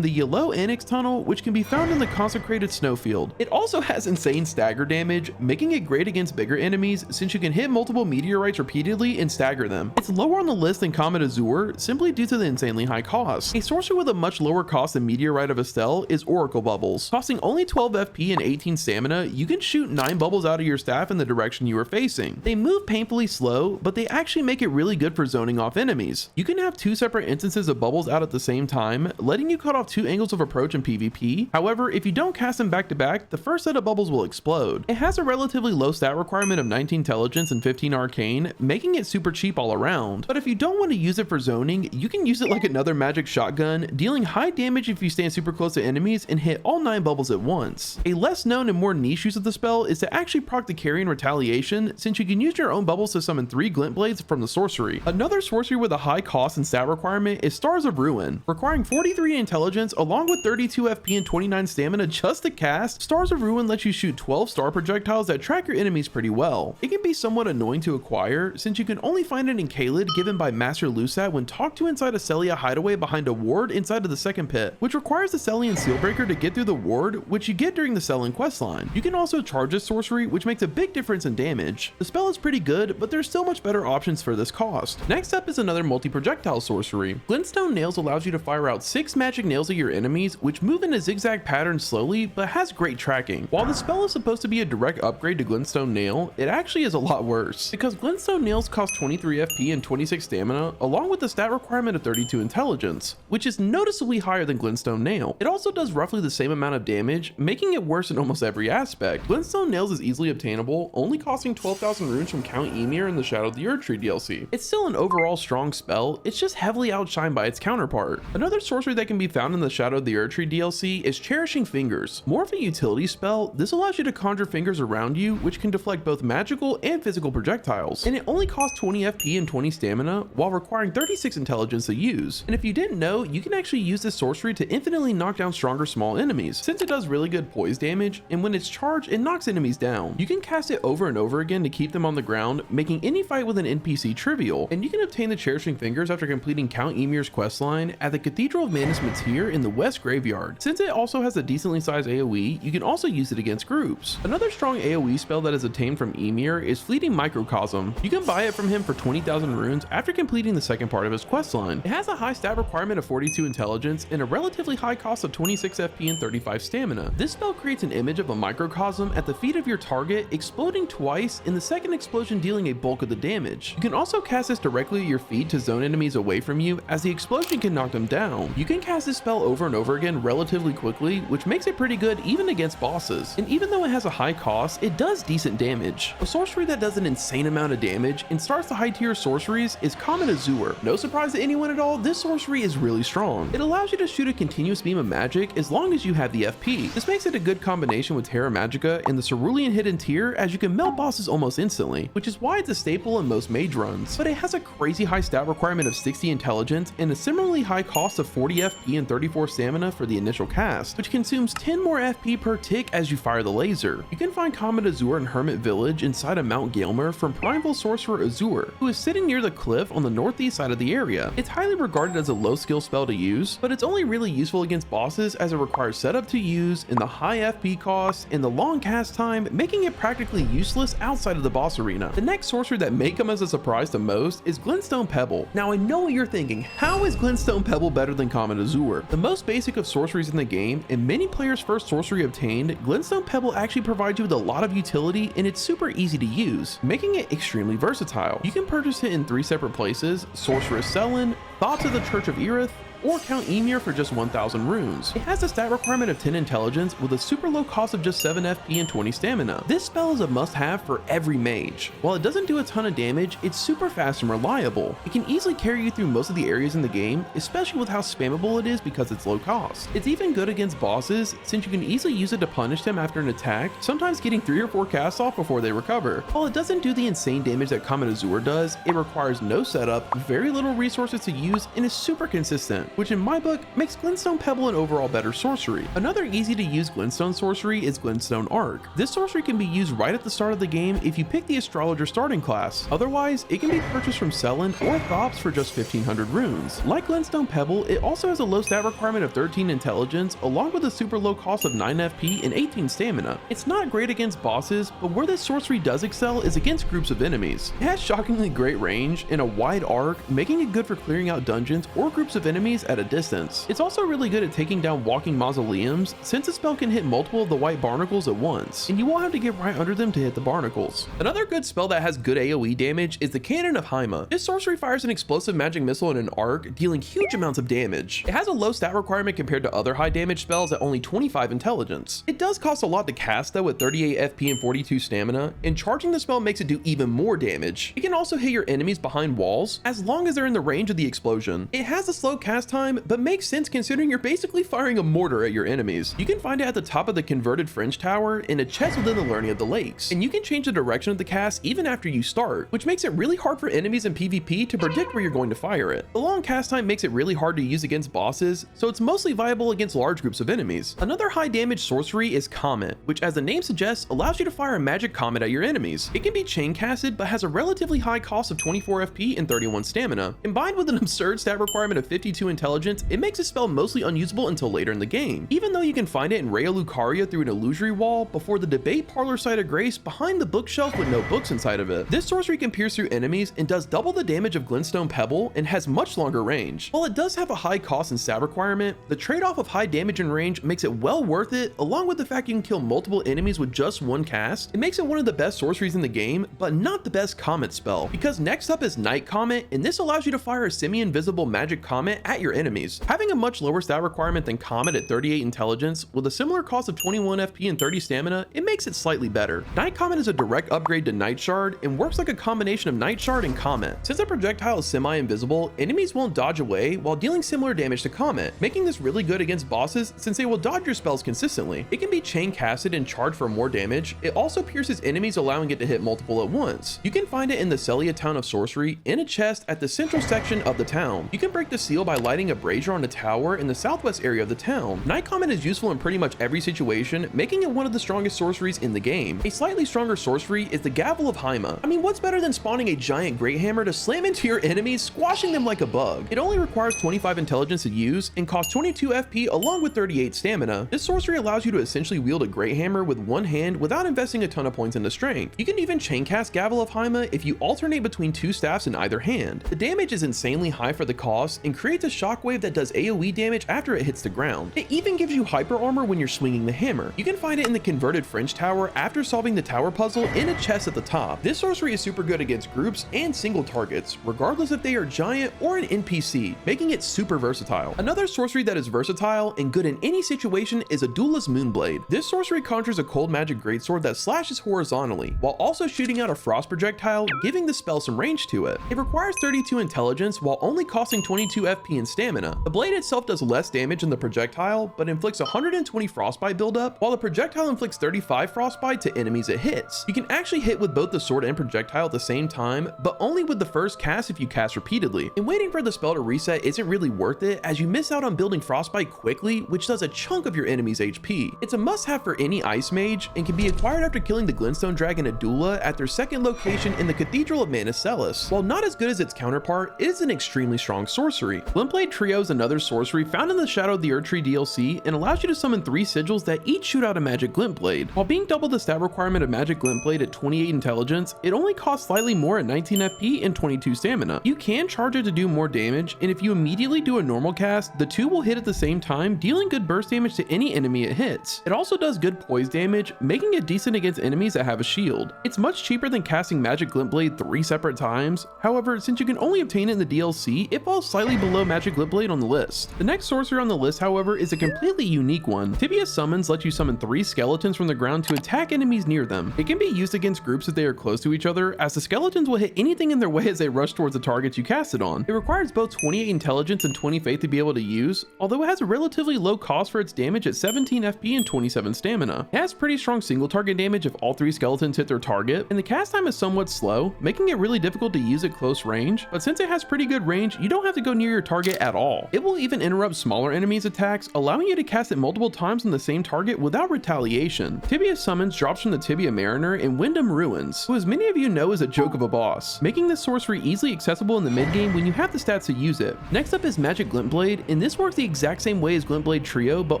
the Yellow Annex Tunnel, which can be found in the Consecrated Snowfield. It also has insane stagger damage, making it great against bigger enemies since you can hit multiple meteorites repeatedly and stagger them. It's lower on the list than Comet Azour simply due to the insanely high cost. A sorcery with a much lower cost than Meteorite of Estelle is Oracle Bubbles. Costing only 12 FP and 18 stamina, you can shoot 9 bubbles out of your staff in the direction you are facing. They move painfully slow, but they actually make it really good for zoning off enemies. You can have 2 separate instances of bubbles out at the same time, letting you cut off 2 angles of approach in PvP. However, if you don't cast them back to back, the first set of bubbles will explode. It has a relatively low stat requirement of 19 intelligence and 15 arcane, making it super cheap all around. But if you don't want to use it for zoning, you can use it like another magic shotgun, dealing high damage if you stand super close to enemies and hit all 9 bubbles at once. A less known and more niche use of the spell is to actually proc the Carryan Retaliation, since you can use your own bubbles to summon 3 glint blades from the sorcery. Another sorcery with a high cost and stat requirement is Stars of Ruin. Requiring 43 intelligence along with 32 FP and 29 stamina just to cast, Stars of Ruin lets you shoot 12 star projectiles that track your enemies pretty well. It can be somewhat annoying to acquire since you can only find it in Caelid given by Master Lusat when talked to inside a Celia hideaway behind a ward inside of the second pit, which requires the Celian Sealbreaker to get through the ward, which you get during the Celian questline. You can also charge this sorcery, which makes a big difference in damage. The spell is pretty good, but there's still much better options for this cost. Next up is another multi-projectile sorcery. Glintstone Nails allows you to fire out 6 magic nails at your enemies, which move in a zigzag pattern slowly, but has great tracking. While the spell is supposed to be a direct upgrade to Glintstone Nail, it actually is a lot worse, because Glintstone Nails cost 23 FP and 26 stamina, along with the stat requirement of 32 intelligence, which is noticeably higher than Glintstone Nail. It also does roughly the same amount of damage, making it worse in almost every aspect. Glintstone Nails is easily obtainable, only costing 12,000 runes from Count Ymir in the Shadow of the Erdtree DLC. It's still an overall strong spell, it's just heavily outshined by its counterpart. Another sorcery that can be found in the Shadow of the Erdtree DLC is Cherishing Fingers. More of a utility spell, this allows you to conjure fingers around you, which can deflect both magical and physical projectiles, and it only costs 20 FP and 20 stamina while requiring 36 intelligence to use. And if you didn't know, you can actually use this sorcery to infinitely knock down stronger small enemies, since it does really good poise damage, and when it's charged, it knocks enemies down. You can cast it over and over again to keep them on the ground, making any fight with an NPC trivial, and you can obtain the Cherishing Fingers after completing Count Ymir's questline at the Cathedral of Manus Meteor in the West Graveyard. Since it also has a decently sized AoE, you can also use it against groups. Another strong AoE spell that is obtained from Ymir is Fleeting Microcosm. You can buy it from him for 20,000 runes after completing the second part of his questline. It has a high stat requirement of 42 intelligence and a relatively high cost of 26 FP and 35 stamina. This spell creates an image of a microcosm at the feet of your target, exploding twice, and the second explosion dealing a bulk of the damage. You can also cast this directly at your feet to zone enemies away from you, as the explosion can knock them down. You can cast this spell over and over again relatively quickly, which makes it pretty good even against bosses. And even though it has a high cost, it does decent damage. A sorcery that does an insane amount of damage and starts the high tier sorceries is Comet Azour. No surprise to anyone at all, this sorcery is really strong. It allows you to shoot a continuous beam of magic as long as you have the FP. This makes it a good combination with Terra Magagicka and the Cerulean Hidden Tier, as you can melt bosses almost instantly, which is why it's a staple in most mage runs. But it has a crazy high stat requirement of 60 intelligence and a similarly high cost of 40 FP and 34 stamina for the initial cast, which consumes 10 more FP per tick as you fire the laser. You can find Comet Azour in Hermit Village inside of Mount Gilmer from Primeval Sorcerer Azour, who is sitting near the cliff on the northeast side of the area. It's highly regarded as a low skill spell to use, but it's only really useful against bosses as it requires setup to use and the high FP cost and the long cast time, making it practically useless outside of the boss arena. The next sorcery that may come as a surprise to most is Glintstone Pebble. Now I know what you're thinking, how is Glintstone Pebble better than Comet Azour? The most basic of sorceries in the game, and many players' first sorcery obtained, Glintstone Pebble actually provides you with a lot of utility and it's super easy to use, making it extremely versatile. You can purchase it in 3 separate places: Sorceress Selin, Thops of the Church of Erith, or Count Ymir for just 1,000 runes. It has a stat requirement of 10 intelligence with a super low cost of just 7 FP and 20 stamina. This spell is a must-have for every mage. While it doesn't do a ton of damage, it's super fast and reliable. It can easily carry you through most of the areas in the game, especially with how spammable it is because it's low cost. It's even good against bosses since you can easily use it to punish them after an attack, sometimes getting 3 or 4 casts off before they recover. While it doesn't do the insane damage that Comet Azour does, it requires no setup, very little resources to use, and is super consistent. which in my book makes Glintstone Pebble an overall better sorcery. Another easy to use Glintstone sorcery is Glintstone Arc. This sorcery can be used right at the start of the game if you pick the Astrologer starting class. Otherwise, it can be purchased from Selland or Thops for just 1500 runes. Like Glintstone Pebble, it also has a low stat requirement of 13 intelligence along with a super low cost of 9 FP and 18 stamina. It's not great against bosses, but where this sorcery does excel is against groups of enemies. It has shockingly great range and a wide arc, making it good for clearing out dungeons or groups of enemies at a distance. It's also really good at taking down walking mausoleums, since the spell can hit multiple of the white barnacles at once, and you won't have to get right under them to hit the barnacles. Another good spell that has good AoE damage is the Cannon of Hea. This sorcery fires an explosive magic missile in an arc, dealing huge amounts of damage. It has a low stat requirement compared to other high damage spells at only 25 intelligence. It does cost a lot to cast though with 38 FP and 42 stamina, and charging the spell makes it do even more damage. It can also hit your enemies behind walls, as long as they're in the range of the explosion. It has a slow cast time, but makes sense considering you're basically firing a mortar at your enemies. You can find it at the top of the converted Fringe Tower in a chest within the Learning of the Lakes, and you can change the direction of the cast even after you start, which makes it really hard for enemies in PvP to predict where you're going to fire it. The long cast time makes it really hard to use against bosses, so it's mostly viable against large groups of enemies. Another high damage sorcery is Comet, which as the name suggests allows you to fire a magic comet at your enemies. It can be chain casted but has a relatively high cost of 24 FP and 31 stamina. Combined with an absurd stat requirement of 52 intelligence, it makes the spell mostly unusable until later in the game, even though you can find it in Raya Lucaria through an illusory wall before the debate parlor site of grace behind the bookshelf with no books inside of it. This sorcery can pierce through enemies and does double the damage of Glintstone Pebble and has much longer range. While it does have a high cost and stat requirement, the trade-off of high damage and range makes it well worth it, along with the fact you can kill multiple enemies with just one cast. It makes it one of the best sorceries in the game, but not the best comet spell, because next up is Night Comet, and this allows you to fire a semi-invisible magic comet at your enemies. Having a much lower stat requirement than Comet at 38 intelligence, with a similar cost of 21 FP and 30 stamina, it makes it slightly better. Night Comet is a direct upgrade to Night Shard and works like a combination of Night Shard and Comet. Since the projectile is semi-invisible, enemies won't dodge away while dealing similar damage to Comet, making this really good against bosses since they will dodge your spells consistently. It can be chain casted and charged for more damage. It also pierces enemies, allowing it to hit multiple at once. You can find it in the Celia Town of Sorcery in a chest at the central section of the town. You can break the seal by lighting a brazier on a tower in the southwest area of the town. Night Comet is useful in pretty much every situation, making it one of the strongest sorceries in the game. A slightly stronger sorcery is the Gavl of Hea. I mean, what's better than spawning a giant great hammer to slam into your enemies, squashing them like a bug? It only requires 25 intelligence to use and costs 22 FP along with 38 stamina. This sorcery allows you to essentially wield a great hammer with one hand without investing a ton of points into strength. You can even chain cast Gavl of Hea if you alternate between two staffs in either hand. The damage is insanely high for the cost and creates a shockwave that does AoE damage after it hits the ground. It even gives you hyper armor when you're swinging the hammer. You can find it in the converted Fringe Tower after solving the tower puzzle in a chest at the top. This sorcery is super good against groups and single targets, regardless if they are giant or an NPC, making it super versatile. Another sorcery that is versatile and good in any situation is a Duelist Moonblade. This sorcery conjures a cold magic greatsword that slashes horizontally, while also shooting out a frost projectile, giving the spell some range to it. It requires 32 intelligence while only costing 22 FP and stamina. The blade itself does less damage than the projectile, but inflicts 120 frostbite buildup, while the projectile inflicts 35 frostbite to enemies it hits. You can actually hit with both the sword and projectile at the same time, but only with the first cast if you cast repeatedly. And waiting for the spell to reset isn't really worth it, as you miss out on building frostbite quickly, which does a chunk of your enemy's HP. It's a must-have for any ice mage and can be acquired after killing the Glintstone Dragon Adula at their second location in the Cathedral of Manus Celis. While not as good as its counterpart, it is an extremely strong sorcery. Glintblade Trio is another sorcery found in the Shadow of the Erdtree DLC and allows you to summon 3 sigils that each shoot out a magic Glintblade. While being double the stat requirement of magic Glintblade at 28 intelligence, it only costs slightly more at 19 FP and 22 stamina. You can charge it to do more damage, and if you immediately do a normal cast, the two will hit at the same time, dealing good burst damage to any enemy it hits. It also does good poise damage, making it decent against enemies that have a shield. It's much cheaper than casting magic Glintblade 3 separate times. However, since you can only obtain it in the DLC, it falls slightly below magic Glintblade on the list. The next sorcery on the list, however, is a completely unique one. Tibia Summons lets you summon 3 skeletons from the ground to attack enemies near them. It can be used against groups if they are close to each other, as the skeletons will hit anything in their way as they rush towards the targets you cast it on. It requires both 28 intelligence and 20 faith to be able to use, although it has a relatively low cost for its damage at 17 FP and 27 stamina. It has pretty strong single target damage if all 3 skeletons hit their target, and the cast time is somewhat slow, making it really difficult to use at close range, but since it has pretty good range, you don't have to go near your target target at all. It will even interrupt smaller enemies' attacks, allowing you to cast it multiple times on the same target without retaliation. Tibia Summons drops from the Tibia Mariner in Wyndham Ruins, who as many of you know is a joke of a boss, making this sorcery easily accessible in the mid-game when you have the stats to use it. Next up is Magic Glintblade, and this works the exact same way as Glintblade Trio, but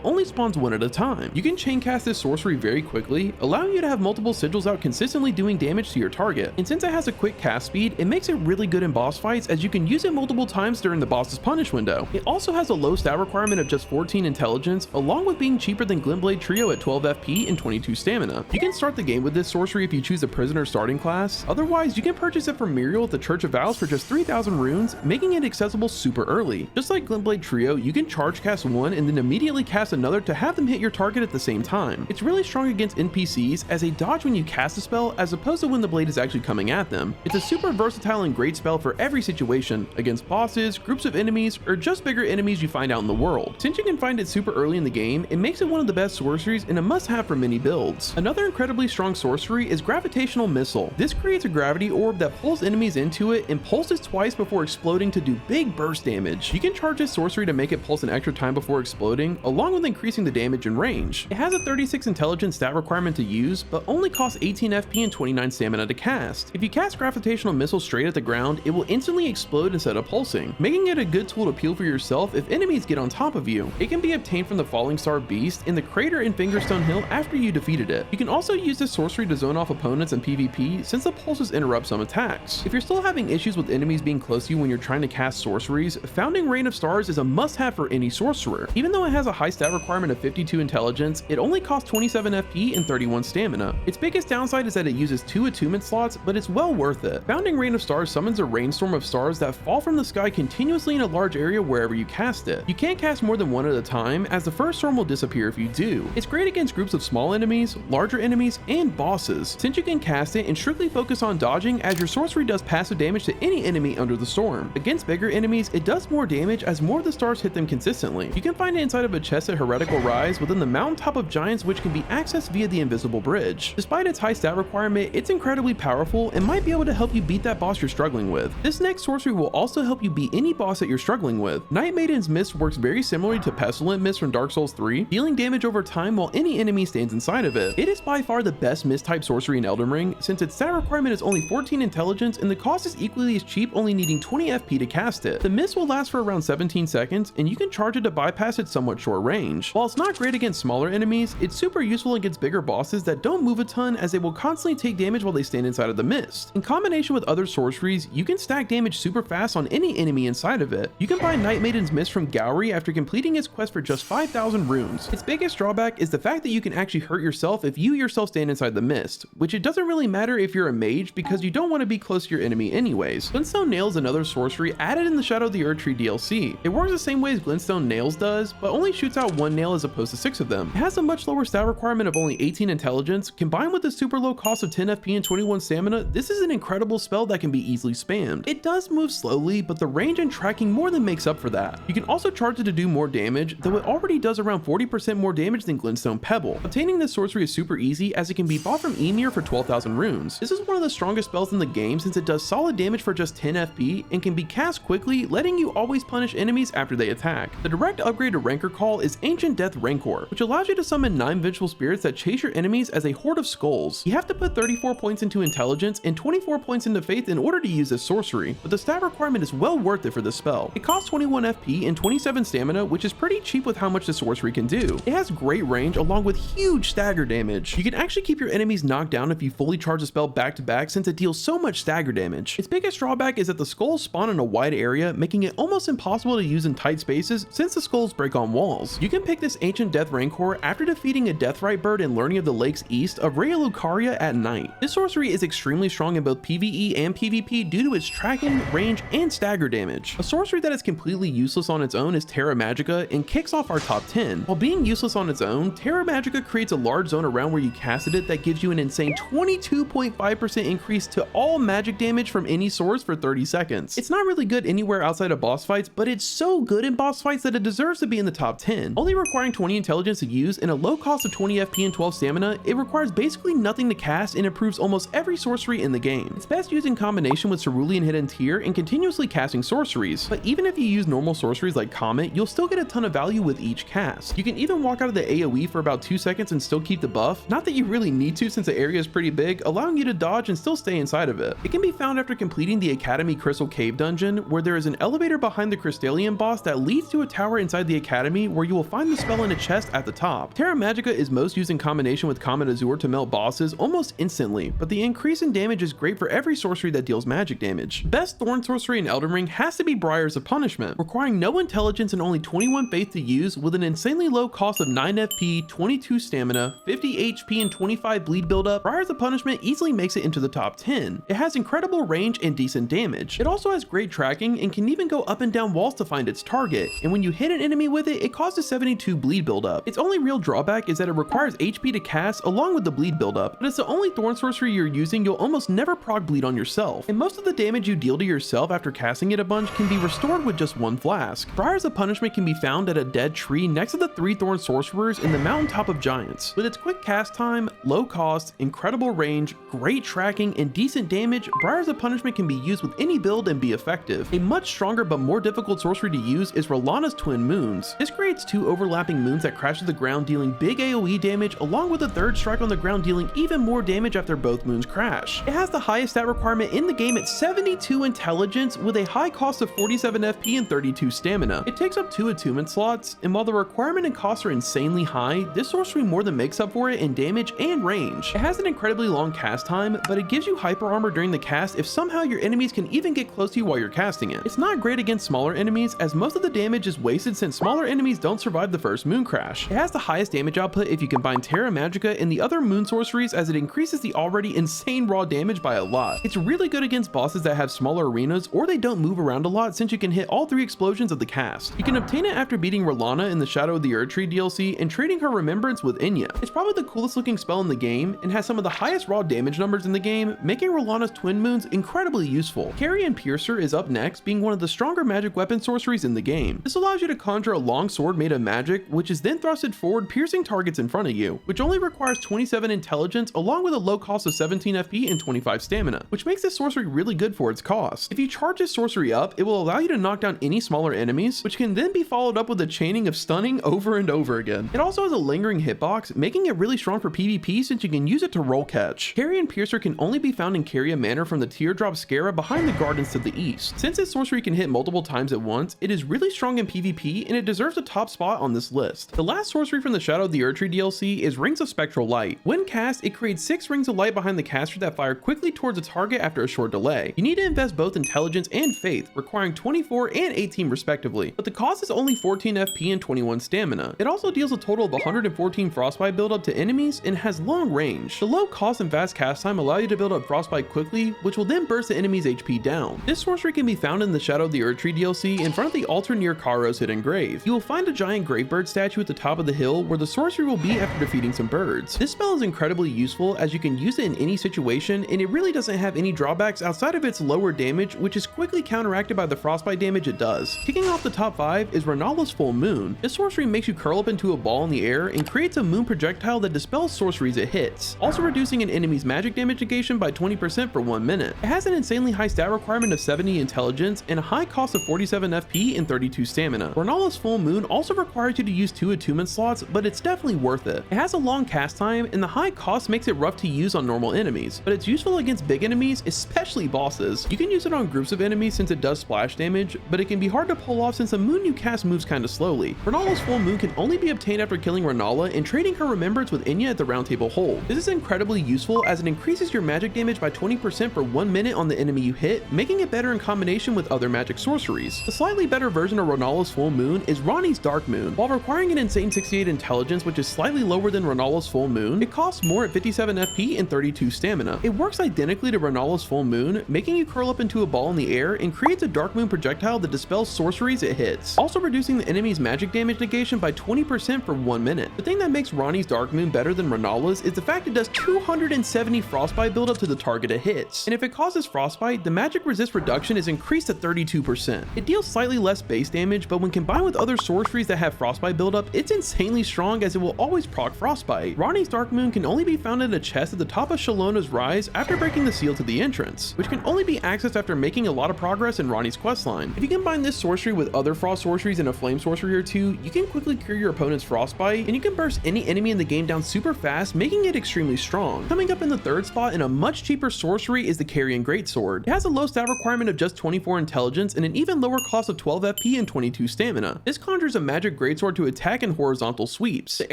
only spawns one at a time. You can chain cast this sorcery very quickly, allowing you to have multiple sigils out consistently doing damage to your target. And since it has a quick cast speed, it makes it really good in boss fights as you can use it multiple times during the boss's punish window. It also has a low stat requirement of just 14 intelligence, along with being cheaper than Glintblade Trio at 12 FP and 22 stamina. You can start the game with this sorcery if you choose a prisoner starting class. Otherwise, you can purchase it from Muriel at the Church of Vows for just 3,000 runes, making it accessible super early. Just like Glintblade Trio, you can charge cast one and then immediately cast another to have them hit your target at the same time. It's really strong against NPCs as they dodge when you cast a spell as opposed to when the blade is actually coming at them. It's a super versatile and great spell for every situation, against bosses, groups of enemies, or just bigger enemies you find out in the world. Since you can find it super early in the game, it makes it one of the best sorceries and a must-have for many builds. Another incredibly strong sorcery is Gravitational Missile. This creates a gravity orb that pulls enemies into it and pulses twice before exploding to do big burst damage. You can charge this sorcery to make it pulse an extra time before exploding, along with increasing the damage and range. It has a 36 intelligence stat requirement to use, but only costs 18 FP and 29 stamina to cast. If you cast Gravitational Missile straight at the ground, it will instantly explode instead of pulsing, making it a good tool to peel for yourself if enemies get on top of you. It can be obtained from the Falling Star Beast in the crater in Fingerstone Hill after you defeated it. You can also use this sorcery to zone off opponents in PvP since the pulses interrupt some attacks. If you're still having issues with enemies being close to you when you're trying to cast sorceries, Founding Rain of Stars is a must-have for any sorcerer. Even though it has a high stat requirement of 52 intelligence, it only costs 27 FP and 31 stamina. Its biggest downside is that it uses 2 attunement slots, but it's well worth it. Founding Rain of Stars summons a rainstorm of stars that fall from the sky continuously in a large area wherever you cast it. You can't cast more than one at a time, as the first storm will disappear if you do. It's great against groups of small enemies, larger enemies, and bosses, since you can cast it and strictly focus on dodging, as your sorcery does passive damage to any enemy under the storm. Against bigger enemies, it does more damage as more of the stars hit them consistently. You can find it inside of a chest at Heretical Rise within the mountaintop of giants, which can be accessed via the invisible bridge. Despite its high stat requirement, it's incredibly powerful and might be able to help you beat that boss you're struggling with. This next sorcery will also help you beat any boss that you're struggling with. Night Maiden's Mist works very similarly to Pestilent Mist from Dark Souls 3, dealing damage over time while any enemy stands inside of it. It is by far the best mist type sorcery in Elden Ring, since its stat requirement is only 14 intelligence and the cost is equally as cheap, only needing 20 FP to cast it. The mist will last for around 17 seconds, and you can charge it to bypass its somewhat short range. While it's not great against smaller enemies, it's super useful against bigger bosses that don't move a ton, as they will constantly take damage while they stand inside of the mist. In combination with other sorceries, you can stack damage super fast on any enemy inside of it. You can buy Night Maiden's Mist from Gowry after completing its quest for just 5,000 runes. Its biggest drawback is the fact that you can actually hurt yourself if you yourself stand inside the mist, which it doesn't really matter if you're a mage because you don't want to be close to your enemy anyways. Glintstone Nail is another sorcery added in the Shadow of the Erdtree DLC. It works the same way as Glintstone Nails does, but only shoots out one nail as opposed to 6 of them. It has a much lower stat requirement of only 18 intelligence. Combined with the super low cost of 10 FP and 21 stamina, this is an incredible spell that can be easily spammed. It does move slowly, but the range and tracking more than makes up for that. You can also charge it to do more damage, though it already does around 40% more damage than Glintstone Pebble. Obtaining this sorcery is super easy, as it can be bought from Emir for 12,000 runes. This is one of the strongest spells in the game, since it does solid damage for just 10 FP and can be cast quickly, letting you always punish enemies after they attack. The direct upgrade to Rancor Call is Ancient Death Rancor, which allows you to summon 9 vengeful spirits that chase your enemies as a horde of skulls. You have to put 34 points into intelligence and 24 points into faith in order to use this sorcery, but the stat requirement is well worth it for this spell. It costs 21 FP and 27 stamina, which is pretty cheap with how much the sorcery can do. It has great range along with huge stagger damage. You can actually keep your enemies knocked down if you fully charge the spell back to back, since it deals so much stagger damage. Its biggest drawback is that the skulls spawn in a wide area, making it almost impossible to use in tight spaces since the skulls break on walls. You can pick this Ancient Death Rancor after defeating a Deathrite bird and learning of the lakes east of Raya Lucaria at night. This sorcery is extremely strong in both PvE and PvP due to its tracking, range, and stagger damage. A sorcery that is completely useless on its own is Terra Magagicka and kicks off our top 10. While being useless on its own, Terra Magagicka creates a large zone around where you casted it that gives you an insane 22.5% increase to all magic damage from any source for 30 seconds. It's not really good anywhere outside of boss fights, but it's so good in boss fights that it deserves to be in the top 10. Only requiring 20 intelligence to use and a low cost of 20 FP and 12 stamina, it requires basically nothing to cast and improves almost every sorcery in the game. It's best used in combination with Cerulean Hidden Tear and continuously casting sorceries, but even even if you use normal sorceries like Comet, you'll still get a ton of value with each cast. You can even walk out of the AoE for about 2 seconds and still keep the buff, not that you really need to since the area is pretty big, allowing you to dodge and still stay inside of it. It can be found after completing the Academy Crystal Cave dungeon, where there is an elevator behind the Crystallian boss that leads to a tower inside the Academy where you will find the spell in a chest at the top. Terra Magagicka is most used in combination with Comet Azour to melt bosses almost instantly, but the increase in damage is great for every sorcery that deals magic damage. Best Thorn sorcery in Elden Ring has to be Briars of Punishment, requiring no intelligence and only 21 faith to use with an insanely low cost of 9 FP, 22 stamina, 50 HP, and 25 bleed buildup. Briars of Punishment easily makes it into the top 10. It has incredible range and decent damage. It also has great tracking and can even go up and down walls to find its target, and when you hit an enemy with it, it causes 72 bleed buildup. Its only real drawback is that it requires HP to cast along with the bleed buildup, but it's the only Thorn sorcery you're using, you'll almost never proc bleed on yourself, and most of the damage you deal to yourself after casting it a bunch can be restored with just one flask. Briars of Punishment can be found at a dead tree next to the 3 Thorn sorcerers in the mountaintop of giants. With its quick cast time, low cost, incredible range, great tracking, and decent damage, Briars of Punishment can be used with any build and be effective. A much stronger but more difficult sorcery to use is Ranas Twin moons. This creates 2 overlapping moons that crash to the ground, dealing big AoE damage, along with a 3rd strike on the ground dealing even more damage after both moons crash. It has the highest stat requirement in the game at 72 intelligence with a high cost of 47 FP and 32 stamina. It takes up 2 attunement slots, and while the requirement and costs are insanely high, this sorcery more than makes up for it in damage and range. It has an incredibly long cast time, but it gives you hyper armor during the cast if somehow your enemies can even get close to you while you're casting it. It's not great against smaller enemies, as most of the damage is wasted since smaller enemies don't survive the first moon crash. It has the highest damage output if you combine Terra Magagicka and the other moon sorceries, as it increases the already insane raw damage by a lot. It's really good against bosses that have smaller arenas or they don't move around a lot, since you can hit all 3 explosions of the cast. You can obtain it after beating Rellana in the Shadow of the Earth Tree DLC and trading her remembrance with Enya. It's probably the coolest looking spell in the game and has some of the highest raw damage numbers in the game, making Rellana's twin moons incredibly useful. Carryan Piercer is up next, being one of the stronger magic weapon sorceries in the game. This allows you to conjure a long sword made of magic, which is then thrusted forward, piercing targets in front of you, which only requires 27 intelligence along with a low cost of 17 FP and 25 stamina, which makes this sorcery really good for its cost. If you charge this sorcery up, it will allow you to knock down any smaller enemies, which can then be followed up with a chaining of stunning over and over again. It also has a lingering hitbox, making it really strong for PvP since you can use it to roll catch. Carryan Piercer can only be found in Caria Manor from the Teardrop Scara behind the gardens to the east. Since this sorcery can hit multiple times at once, it is really strong in PvP and it deserves a top spot on this list. The last sorcery from the Shadow of the Earth Tree DLC is Rings of Spectral Light. When cast, it creates 6 rings of light behind the caster that fire quickly towards a target after a short delay. You need to invest both intelligence and faith, requiring 24 and 18 respectively, but the cost is only 14 FP and 21 stamina. It also deals a total of 114 frostbite buildup to enemies and has long range. The low cost and fast cast time allow you to build up frostbite quickly, which will then burst the enemy's HP down. This sorcery can be found in the Shadow of the Earth Tree DLC in front of the altar near Karo's hidden grave. You will find a giant gravebird statue at the top of the hill where the sorcery will be after defeating some birds. This spell is incredibly useful as you can use it in any situation, and it really doesn't have any drawbacks outside of its lower damage, which is quickly counteracted by the frostbite damage it does. Kicking off the top 5 is Renala's Full Moon. This sorcery makes you curl up into a ball in the air and creates a moon projectile that dispels sorceries it hits, also reducing an enemy's magic damage negation by 20% for 1 minute. It has an insanely high stat requirement of 70 intelligence and a high cost of 47 FP and 32 stamina. Renala's Full Moon also requires you to use 2 attunement slots, but it's definitely worth it. It has a long cast time and the high cost makes it rough to use on normal enemies, but it's useful against big enemies, especially bosses. You can use it on groups of enemies since it does splash damage, but it can be hard to pull off since the moon you cast moves kinda slowly. Renala's Full Moon can only be obtained after killing Renala and trading her remembrance with Enya at the Round Table Hold. This is incredibly useful as it increases your magic damage by 20% for 1 minute on the enemy you hit, making it better in combination with other magic sorceries. The slightly better version of Renala's Full Moon is Ranni's Dark Moon. While requiring an insane 68 intelligence, which is slightly lower than Renala's Full Moon, it costs more at 57 FP and 32 stamina. It works identically to Renala's Full Moon, making you curl up into a ball in the air and creates a Dark Moon projectile that dispels sorceries it hits, also reducing the enemy's magic damage negation by 20% for 1 minute. The thing that makes Ranni's Dark Moon better than Renala's is the fact it does 270 frostbite buildup to the target it hits, and if it causes frostbite, the magic resist reduction is increased to 32%. It deals slightly less base damage, but when combined with other sorceries that have frostbite buildup, it's insanely strong as it will always proc frostbite. Ranni's Dark Moon can only be found in a chest at the top of Shallona's Rise after breaking the seal to the entrance, which can only be accessed after making a lot of progress in Ranni's questline. If you combine this sorcery with other frost sorceries and a flame sorcery or two, you can quickly cure your opponent's frostbite, and you can burst any enemy in the game down super fast, making it extremely strong. Coming up in the third spot and a much cheaper sorcery is the Carryan Greatsword. It has a low stat requirement of just 24 intelligence and an even lower cost of 12 FP and 22 stamina. This conjures a magic greatsword to attack in horizontal sweeps. The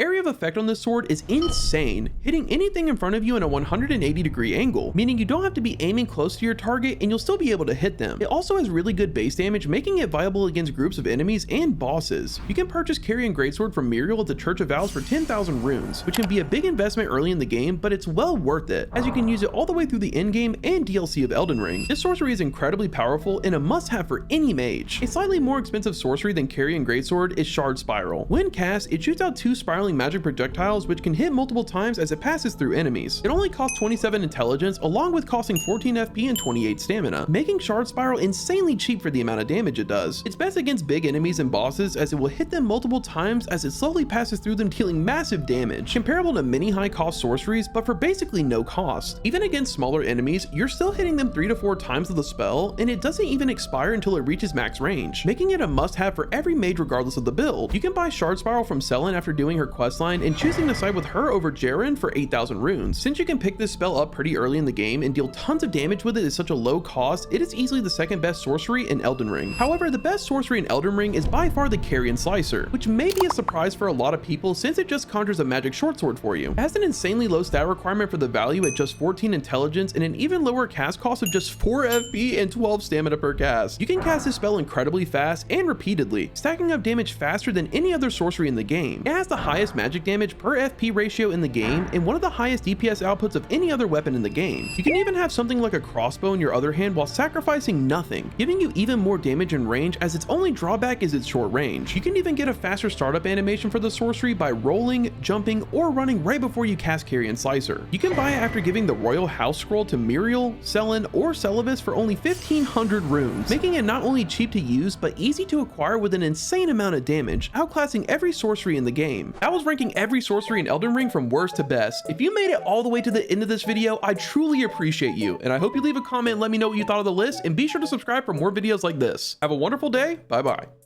area of effect on this sword is insane, hitting anything in front of you in a 180-degree angle, meaning you don't have to be aiming close to your target and you'll still be able to hit them. It also has really good base damage, making it viable against groups of enemies and bosses. You can purchase Carryan Greatsword from Miriel at the Church of Vows for 10,000 runes, which can be a big investment early in the game, but it's well worth it, as you can use it all the way through the endgame and DLC of Elden Ring. This sorcery is incredibly powerful and a must-have for any mage. A slightly more expensive sorcery than Carryan Greatsword is Shard Spiral. When cast, it shoots out 2 spiraling magic projectiles which can hit multiple times as it passes through enemies. It only costs 27 intelligence along with costing 14 FP and 28 stamina, making Shard Spiral insanely cheap for the amount of damage it does. It's best against big enemies and bosses as it will hit them multiple times as it slowly passes through them, dealing massive damage, comparable to many high cost sorceries but for basically no cost. Even against smaller enemies, you're still hitting them 3 to 4 times with the spell, and it doesn't even expire until it reaches max range, making it a must-have for every mage regardless of the build. You can buy Shard Spiral from Selen after doing her questline and choosing to side with her over Jaren for 8,000 runes. Since you can pick this spell up pretty early in the game and deal tons of damage with it at such a low cost, it is easily the second best sorcery in Elden Ring. However, the best sorcery in Elden Ring is by far the Carryan Slicer, which may be a surprise for a lot of people since it just conjures a magic short sword for you. It has an insanely low stat requirement for the value at just 14 intelligence and an even lower cast cost of just 4 FP and 12 stamina per cast. You can cast this spell incredibly fast and repeatedly, stacking up damage faster than any other sorcery in the game. It has the highest magic damage per FP ratio in the game and one of the highest DPS outputs of any other weapon in the game. You can even have something like a crossbow in your other hand while sacrificing nothing, giving you even more damage and range as its only drawback is its short range. You can even get a faster startup animation for the sorcery by rolling, jumping, or running right before you cast Carryan Slicer. You can buy it after giving the Royal House Scroll to Miriel, Selen, or Celivis for only 1,500 runes, making it not only cheap to use but easy to acquire with an insane amount of damage, outclassing every sorcery in the game. That was ranking every sorcery in Elden Ring from worst to best. If you made it all the way to the end of this video, I truly appreciate you, and I hope you leave a comment and let me know what you thought of the list, and be sure to subscribe for more videos like this. Have a wonderful day. Bye bye.